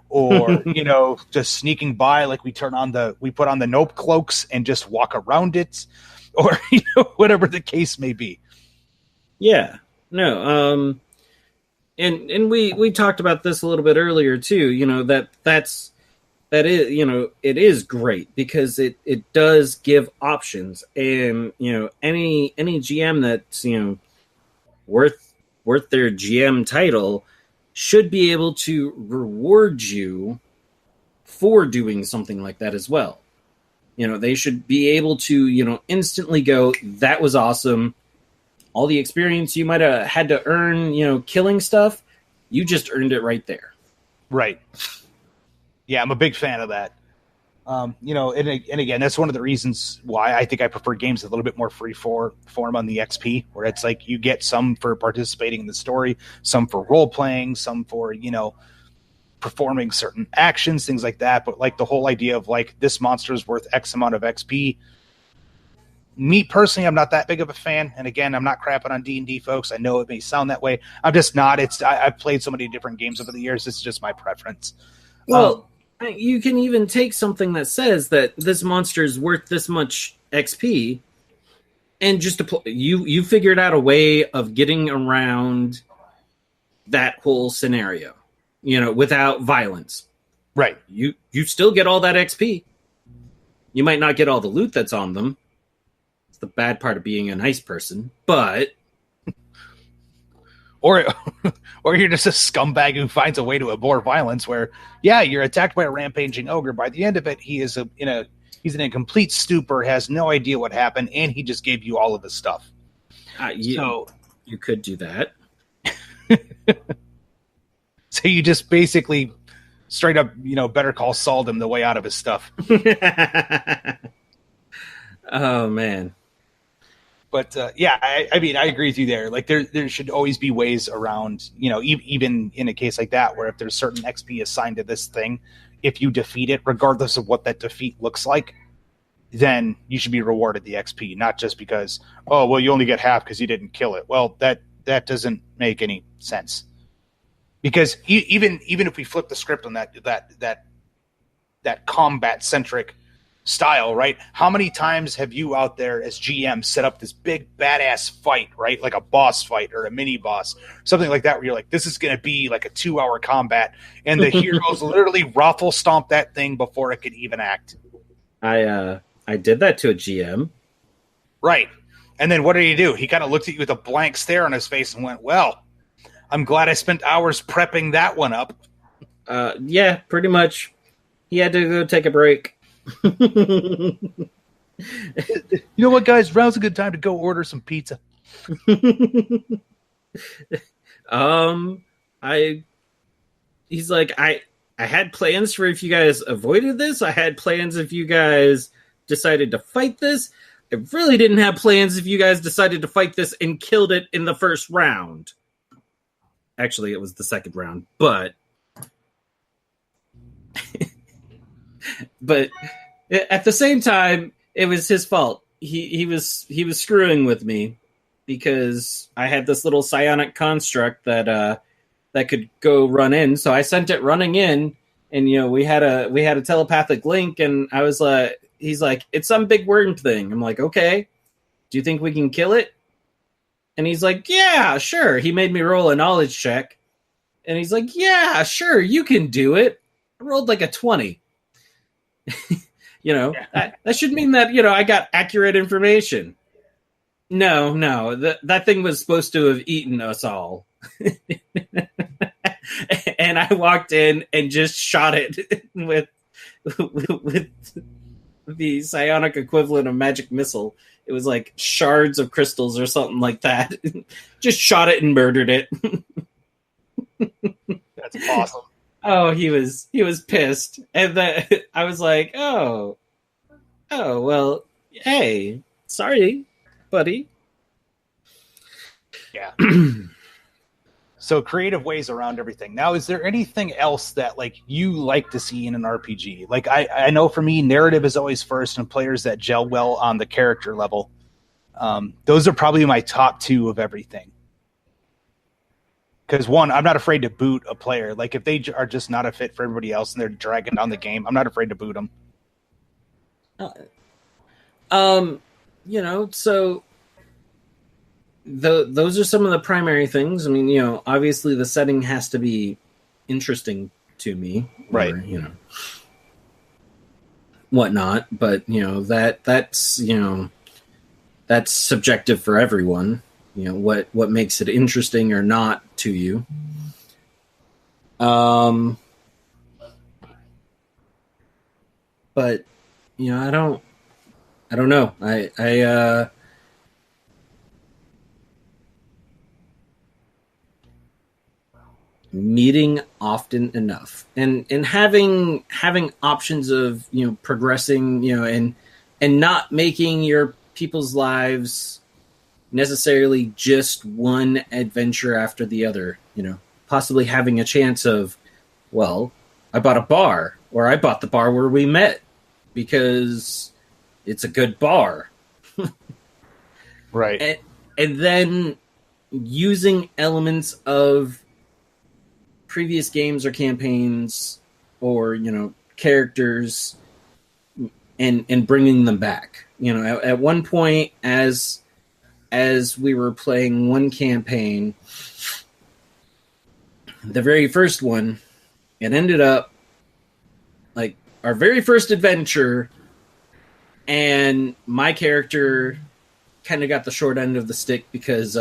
S1: or you know, just sneaking by, like we put on the nope cloaks and just walk around it, or you know, whatever the case may be.
S2: Yeah, no, and we talked about this a little bit earlier too. You know, that is, you know, it is great because it does give options, and you know, any GM that's, you know, worth their GM title should be able to reward you for doing something like that as well. You know, they should be able to, you know, instantly go, that was awesome. All the experience you might have had to earn, you know, killing stuff, you just earned it right there.
S1: Right. Yeah, I'm a big fan of that. You know, and again, that's one of the reasons why I think I prefer games a little bit more free form on the XP, where it's like you get some for participating in the story, some for role playing, some for, you know, performing certain actions, things like that. But like the whole idea of like this monster is worth X amount of XP. Me personally, I'm not that big of a fan. And again, I'm not crapping on D&D folks. I know it may sound that way. I'm just not. I've played so many different games over the years. It's just my preference.
S2: Well, you can even take something that says that this monster is worth this much XP, and just you figured out a way of getting around that whole scenario, you know, without violence.
S1: Right.
S2: You still get all that XP. You might not get all the loot that's on them. It's the bad part of being a nice person, but
S1: or or you're just a scumbag who finds a way to abhor violence where, yeah, you're attacked by a rampaging ogre. By the end of it, he's in a complete stupor, has no idea what happened, and he just gave you all of his stuff.
S2: So you could do that.
S1: So you just basically straight up, Better Call Saul him the way out of his stuff.
S2: Oh, man.
S1: But yeah, I mean, I agree with you there. Like there should always be ways around, even in a case like that, where if there's certain XP assigned to this thing, if you defeat it, regardless of what that defeat looks like, then you should be rewarded the XP, not just because, oh, well, you only get half because you didn't kill it. Well, that doesn't make any sense. Because even if we flip the script on that combat centric style, right? How many times have you out there as GM set up this big badass fight, right? Like a boss fight or a mini boss, something like that, where you're like, this is going to be like a 2-hour combat, and the heroes literally ruffle stomp that thing before it could even act.
S2: I did that to a GM.
S1: Right. And then what did he do? He kind of looked at you with a blank stare on his face and went, well, I'm glad I spent hours prepping that one up.
S2: Yeah, pretty much. He had to go take a break.
S1: You know what, guys? Now's a good time to go order some pizza.
S2: He's like, I had plans for if you guys avoided this. I had plans if you guys decided to fight this. I really didn't have plans if you guys decided to fight this and killed it in the first round. Actually, it was the second round, but but at the same time, it was his fault. He was screwing with me because I had this little psionic construct that could go run in. So I sent it running in, and we had a telepathic link, and I was like, he's like, it's some big worm thing. I'm like, okay, do you think we can kill it? And he's like, yeah, sure. He made me roll a knowledge check, and he's like, yeah, sure, you can do it. I rolled like a 20. That should mean that, I got accurate information. No, that thing was supposed to have eaten us all. And I walked in and just shot it with the psionic equivalent of magic missile. It was like shards of crystals or something like that. Just shot it and murdered it.
S1: That's awesome.
S2: Oh, he was pissed. And then I was like, oh, well, hey, sorry, buddy.
S1: Yeah. So creative ways around everything. Now, is there anything else that like you like to see in an RPG? Like I know for me, narrative is always first, and players that gel well on the character level. Those are probably my top two of everything. Because one, I'm not afraid to boot a player. Like if they are just not a fit for everybody else and they're dragging down the game, I'm not afraid to boot them.
S2: So those are some of the primary things. I mean, obviously the setting has to be interesting to me,
S1: right?
S2: Or, whatnot. But that's subjective for everyone. What makes it interesting or not to you. But I don't know. I meeting often enough and having options of progressing, and not making your people's lives necessarily just one adventure after the other, possibly having a chance of, well, I bought a bar, or I bought the bar where we met because it's a good bar.
S1: Right.
S2: And then using elements of previous games or campaigns or, characters and bringing them back. At one point as we were playing one campaign, the very first one, it ended up like our very first adventure and my character kind of got the short end of the stick because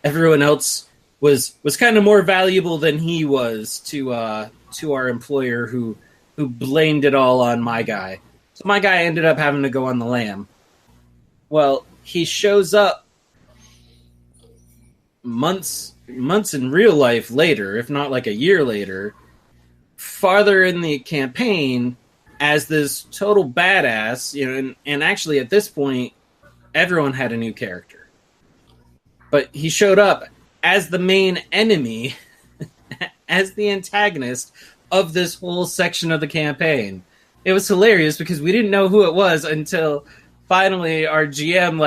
S2: everyone else was kind of more valuable than he was to our employer who blamed it all on my guy. So my guy ended up having to go on the lam. Well, he shows up months in real life later, if not like a year later, farther in the campaign as this total badass, and actually at this point, everyone had a new character. But he showed up as the main enemy, as the antagonist of this whole section of the campaign. It was hilarious because we didn't know who it was until finally our GM,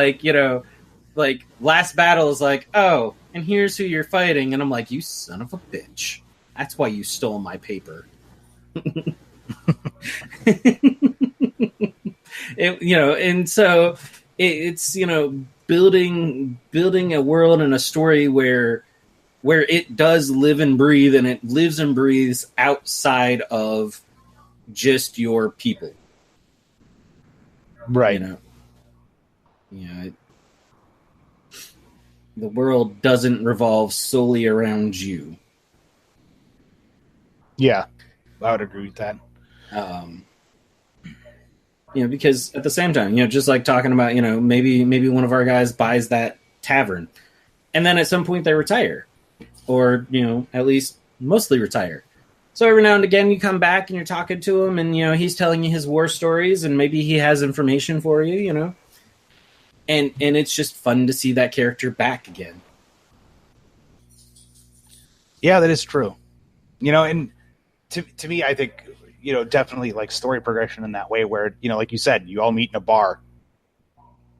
S2: last battle is like, oh, and here's who you're fighting. And I'm like, you son of a bitch. That's why you stole my paper. And so it's building a world and a story where it does live and breathe, and it lives and breathes outside of just your people,
S1: right?
S2: The world doesn't revolve solely around you.
S1: Yeah, I would agree with that.
S2: Because at the same time, just like talking about, maybe one of our guys buys that tavern, and then at some point they retire, or at least mostly retire. So every now and again you come back and you're talking to him, and he's telling you his war stories, and maybe he has information for you, and it's just fun to see that character back again.
S1: Yeah, that is true. And to me, I think, definitely like story progression in that way where, like you said, you all meet in a bar.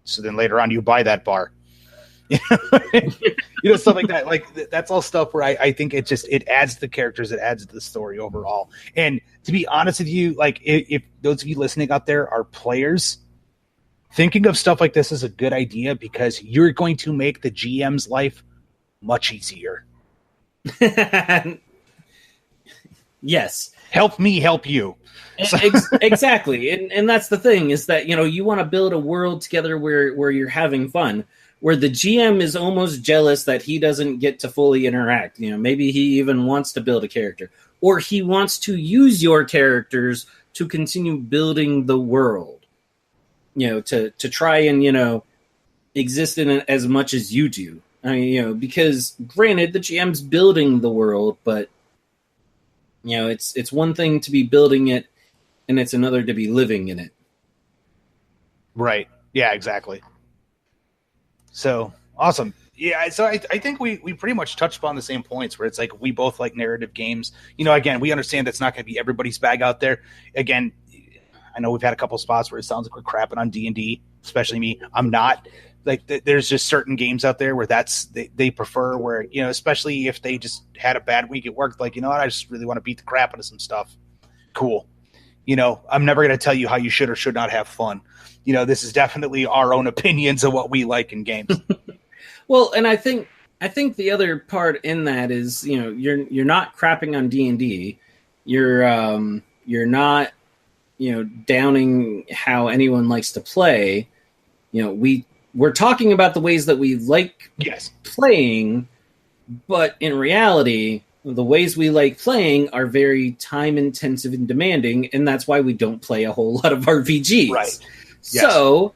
S1: So then later on you buy that bar. Stuff like that. Like that's all stuff where I think it adds to the characters, it adds to the story overall. And to be honest with you, like if those of you listening out there are players, thinking of stuff like this is a good idea because you're going to make the GM's life much easier.
S2: Yes.
S1: Help me help you.
S2: Exactly. And that's the thing is that, you want to build a world together where you're having fun, where the GM is almost jealous that he doesn't get to fully interact. Maybe he even wants to build a character, or he wants to use your characters to continue building the world, to try and, exist in it as much as you do. I mean, because granted, the GM's building the world, but it's one thing to be building it, and it's another to be living in it.
S1: Right. Yeah, exactly. So awesome. Yeah. So I think we pretty much touched upon the same points where it's like, we both like narrative games, again, we understand that's not going to be everybody's bag out there. Again, I know we've had a couple spots where it sounds like we're crapping on D&D, especially me. I'm not. Like there's just certain games out there where they prefer where, especially if they just had a bad week at work, like, I just really want to beat the crap out of some stuff. Cool. I'm never going to tell you how you should or should not have fun. This is definitely our own opinions of what we like in games.
S2: Well, and I think the other part in that is, you're not crapping on D&D. You're not, downing how anyone likes to play. We're talking about the ways that we like playing, but in reality, the ways we like playing are very time intensive and demanding, and that's why we don't play a whole lot of RPGs.
S1: Right. Yes.
S2: So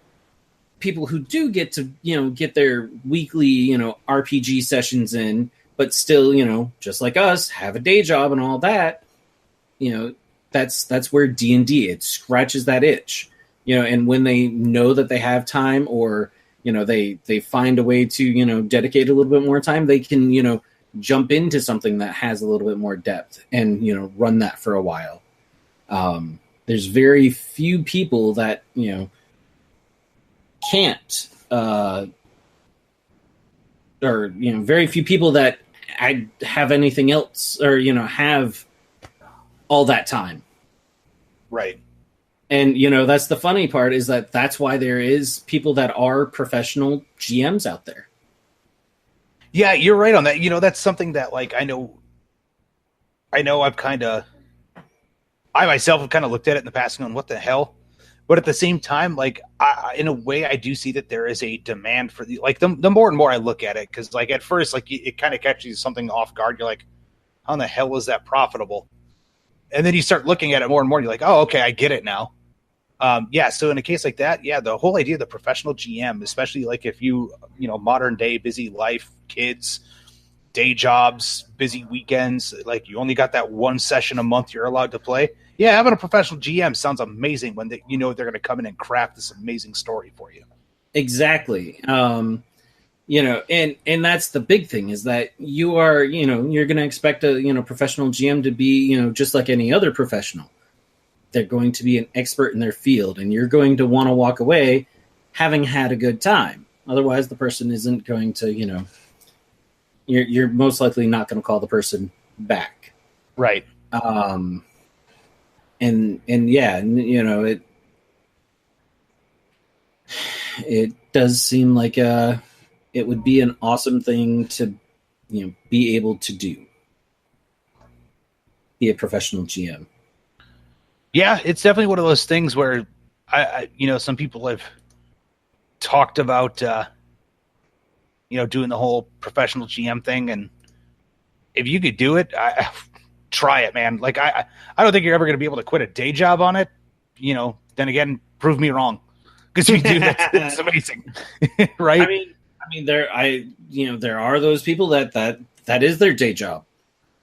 S2: people who do get to, get their weekly, RPG sessions in, but still, just like us, have a day job and all that, that's where D&D, it scratches that itch. And when they know that they have time, or they find a way to, dedicate a little bit more time, they can, jump into something that has a little bit more depth and, run that for a while. There's very few people that, can't, or, very few people that have anything else or, have all that time.
S1: Right.
S2: And, that's the funny part is that's why there is people that are professional GMs out there.
S1: Yeah, you're right on that. That's something that, like, I know I myself have kind of looked at it in the past and gone, what the hell? But at the same time, like in a way, I do see that there is a demand for the more and more I look at it, because like at first, like it kind of catches you something off guard. You're like, how in the hell is that profitable? And then you start looking at it more and more. And you're like, oh, okay, I get it now. Yeah. So in a case like that, yeah, the whole idea of the professional GM, especially like if modern day busy life, kids, day jobs, busy weekends, like you only got that one session a month you're allowed to play. Yeah, having a professional GM sounds amazing when they're going to come in and craft this amazing story for you.
S2: Exactly. And that's the big thing, is that you're going to expect a professional GM to be just like any other professional. They're going to be an expert in their field, and you're going to want to walk away having had a good time. Otherwise, the person isn't going to, you're most likely not going to call the person back.
S1: Right.
S2: It does seem like it would be an awesome thing to, be able to do. Be a professional GM.
S1: Yeah, it's definitely one of those things where I some people have talked about doing the whole professional GM thing, and if you could do it, try it, man. Like I don't think you're ever going to be able to quit a day job on it. Then again, prove me wrong, because you do that's amazing, right?
S2: I mean, there are those people that is their day job,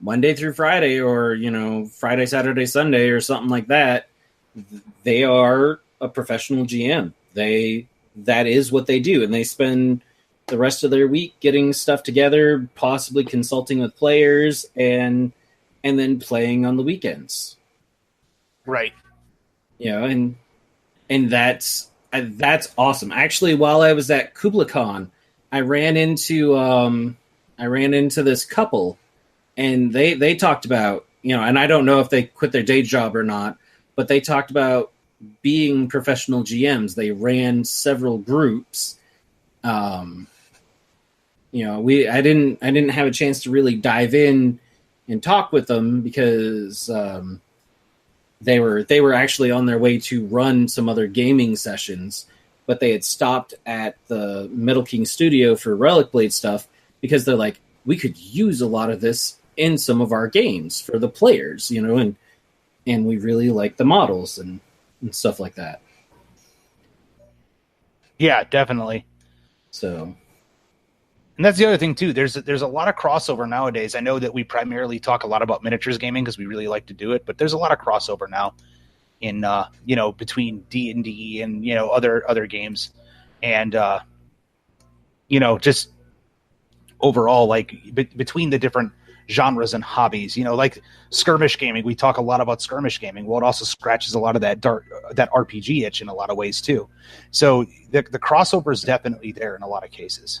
S2: Monday through Friday, or Friday, Saturday, Sunday, or something like that. They are a professional GM. That is what they do, and they spend the rest of their week getting stuff together, possibly consulting with players, and then playing on the weekends.
S1: Right.
S2: And that's awesome. Actually, while I was at KublaCon, I ran into this couple, and they talked about, and I don't know if they quit their day job or not, but they talked about being professional GMs. They ran several groups. I didn't have a chance to really dive in and talk with them, because they were actually on their way to run some other gaming sessions, but they had stopped at the Metal King studio for Relic Blade stuff, because they're like, we could use a lot of this in some of our games for the players, and we really like the models and stuff like that.
S1: Yeah, definitely.
S2: So,
S1: and that's the other thing too. There's a lot of crossover nowadays. I know that we primarily talk a lot about miniatures gaming because we really like to do it, but there's a lot of crossover now in between D&D and other games, and just overall, like between the different genres and hobbies. Like skirmish gaming, we talk a lot about skirmish gaming. Well, it also scratches a lot of that RPG itch in a lot of ways too. So the crossover is definitely there in a lot of cases.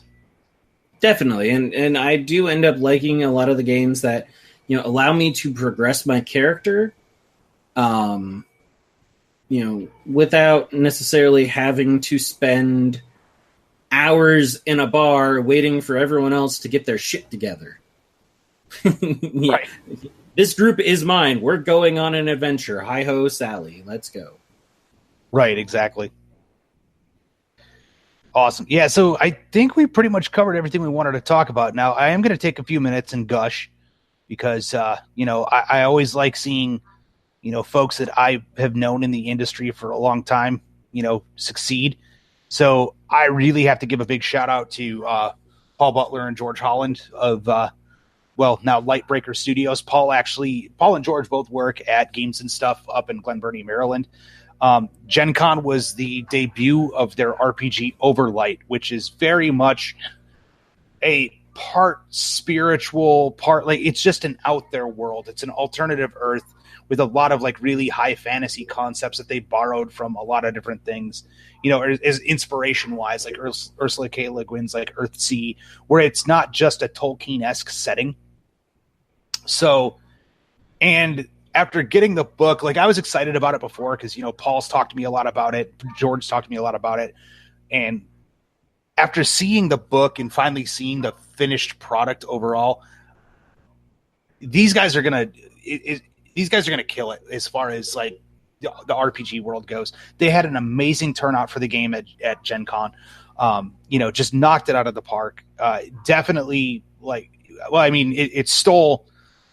S2: Definitely, and I do end up liking a lot of the games that allow me to progress my character, without necessarily having to spend hours in a bar waiting for everyone else to get their shit together.
S1: Right.
S2: This group is mine. We're going on an adventure. Hi ho, Sally. Let's go.
S1: Right, exactly. Awesome. Yeah, so I think we pretty much covered everything we wanted to talk about. Now, I am going to take a few minutes and gush, because, I always like seeing, folks that I have known in the industry for a long time, succeed. So I really have to give a big shout out to Paul Butler and George Holland of, now Lightbreaker Studios. Paul and George both work at Games and Stuff up in Glen Burnie, Maryland. Gen Con was the debut of their RPG Overlight, which is very much a part spiritual, part it's just an out there world. It's an alternative Earth with a lot of really high fantasy concepts that they borrowed from a lot of different things, as inspiration wise, like Ursula K. Le Guin's Earthsea, where it's not just a Tolkien-esque setting. So, and after getting the book, I was excited about it before because, Paul's talked to me a lot about it. George talked to me a lot about it. And after seeing the book and finally seeing the finished product overall, these guys are going to kill it as far as the RPG world goes. They had an amazing turnout for the game at Gen Con. Just knocked it out of the park. Definitely it stole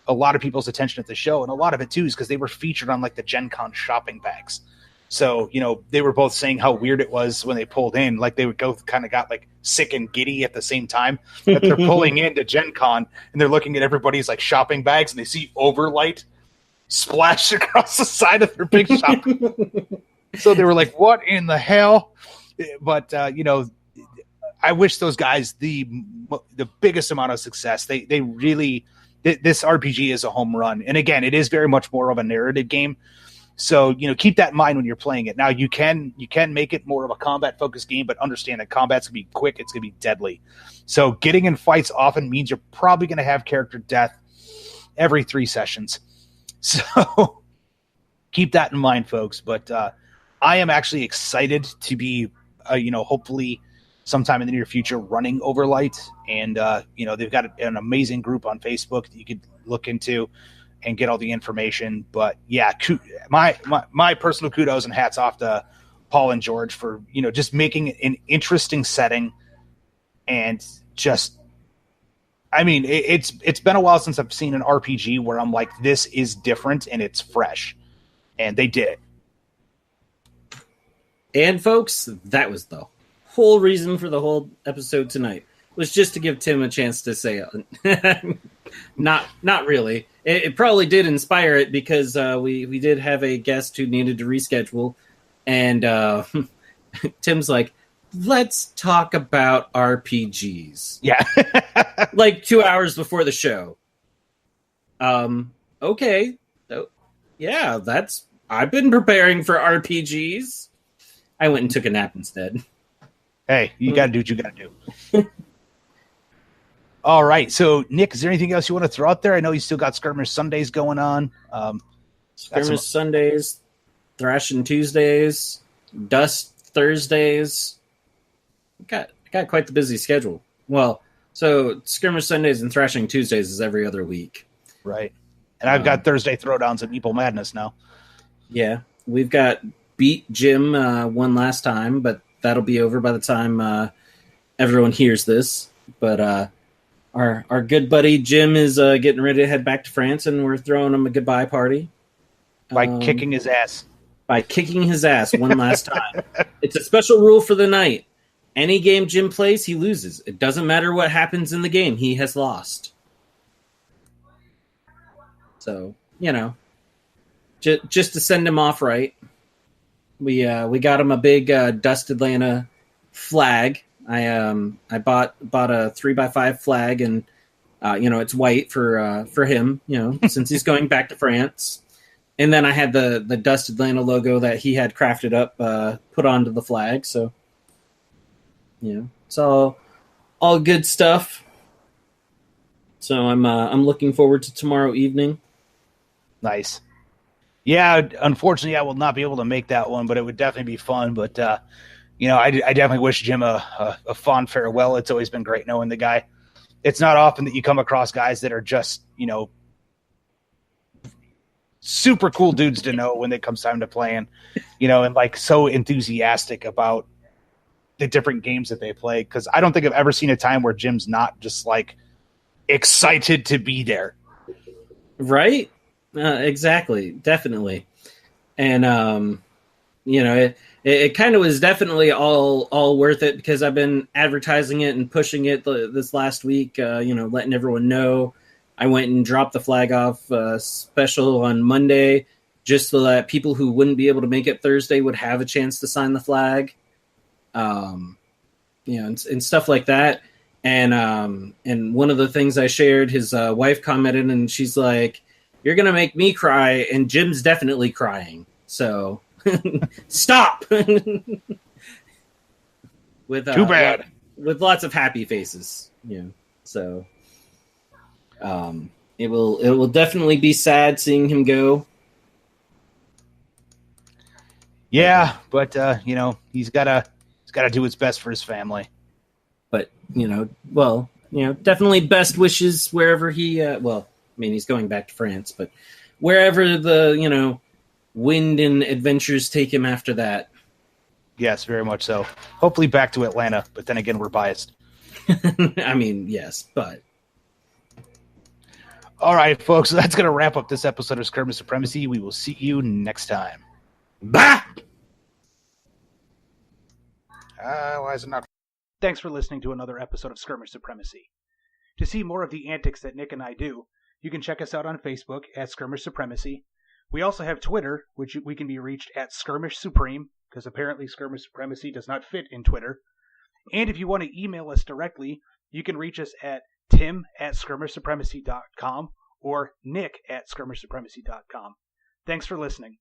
S1: a lot of people's attention at the show, and a lot of it too is because they were featured on like the Gen Con shopping bags. So, they were both saying how weird it was when they pulled in, like they would kind of got like sick and giddy at the same time that they're pulling into Gen Con and they're looking at everybody's like shopping bags and they see Overlight splashed across the side of their big shop. So they were like, what in the hell? But, I wish those guys the biggest amount of success. They really, this RPG is a home run. And again, it is very much more of a narrative game. So, keep that in mind when you're playing it. Now, you can make it more of a combat-focused game, but understand that combat's going to be quick. It's going to be deadly. So getting in fights often means you're probably going to have character death every 3 sessions. So keep that in mind, folks. But I am actually excited to be, hopefully sometime in the near future running Overlight. And, they've got an amazing group on Facebook that you could look into and get all the information. But yeah, my personal kudos and hats off to Paul and George for, just making an interesting setting. And just, it's been a while since I've seen an RPG where I'm like, this is different and it's fresh, and they did it.
S2: And folks, that was the whole reason for the whole episode tonight, was just to give Tim a chance to say it. Not really. It probably did inspire it because we did have a guest who needed to reschedule, and Tim's like, let's talk about RPGs.
S1: Yeah.
S2: Like 2 hours before the show. Okay. So, yeah, I've been preparing for RPGs. I went and took a nap instead.
S1: Hey, you got to do what you got to do. All right. So, Nick, is there anything else you want to throw out there? I know you still got Skirmish Sundays going on.
S2: Skirmish Sundays, Thrashing Tuesdays, Dust Thursdays. Got quite the busy schedule. Well, so Skirmish Sundays and Thrashing Tuesdays is every other week.
S1: Right. And I've got Thursday Throwdowns at Meeple Madness now. Yeah.
S2: We've got Beat Jim one last time, but that'll be over by the time everyone hears this. But our good buddy Jim is getting ready to head back to France, and we're throwing him a goodbye party.
S1: By kicking his ass.
S2: By kicking his ass one last time. It's a special rule for the night. Any game Jim plays, he loses. It doesn't matter what happens in the game. He has lost. So, just to send him off right, we got him a big Dust Atlanta flag. I bought a 3x5 flag, and it's white for him, since he's going back to France. And then I had the Dust Atlanta logo that he had crafted up put onto the flag. So it's all good stuff. So I'm looking forward to tomorrow evening.
S1: Nice. Yeah, unfortunately, I will not be able to make that one, but it would definitely be fun. But I definitely wish Jim a fond farewell. It's always been great knowing the guy. It's not often that you come across guys that are just, super cool dudes to know when it comes time to playing, and like so enthusiastic about the different games that they play. Because I don't think I've ever seen a time where Jim's not just like excited to be there.
S2: Right? Exactly. Definitely. And, it kind of was definitely all worth it because I've been advertising it and pushing it this last week, letting everyone know. I went and dropped the flag off special on Monday just so that people who wouldn't be able to make it Thursday would have a chance to sign the flag, and stuff like that. And one of the things I shared, his wife commented, and she's like, "You're going to make me cry," and Jim's definitely crying. So stop. With
S1: too bad.
S2: With lots of happy faces. So it will definitely be sad seeing him go.
S1: Yeah, but he's gotta do what's best for his family.
S2: But definitely best wishes wherever he. He's going back to France, but wherever the wind and adventures take him after that.
S1: Yes, very much so. Hopefully back to Atlanta, but then again, we're biased.
S2: I mean, yes, but...
S1: All right, folks, so that's going to wrap up this episode of Skirmish Supremacy. We will see you next time.
S2: Bah!
S1: Why is it not? Thanks for listening to another episode of Skirmish Supremacy. To see more of the antics that Nick and I do, you can check us out on Facebook at Skirmish Supremacy. We also have Twitter, which we can be reached at Skirmish Supreme, because apparently Skirmish Supremacy does not fit in Twitter. And if you want to email us directly, you can reach us at tim@skirmishsupremacy.com or nick@skirmishsupremacy.com. Thanks for listening.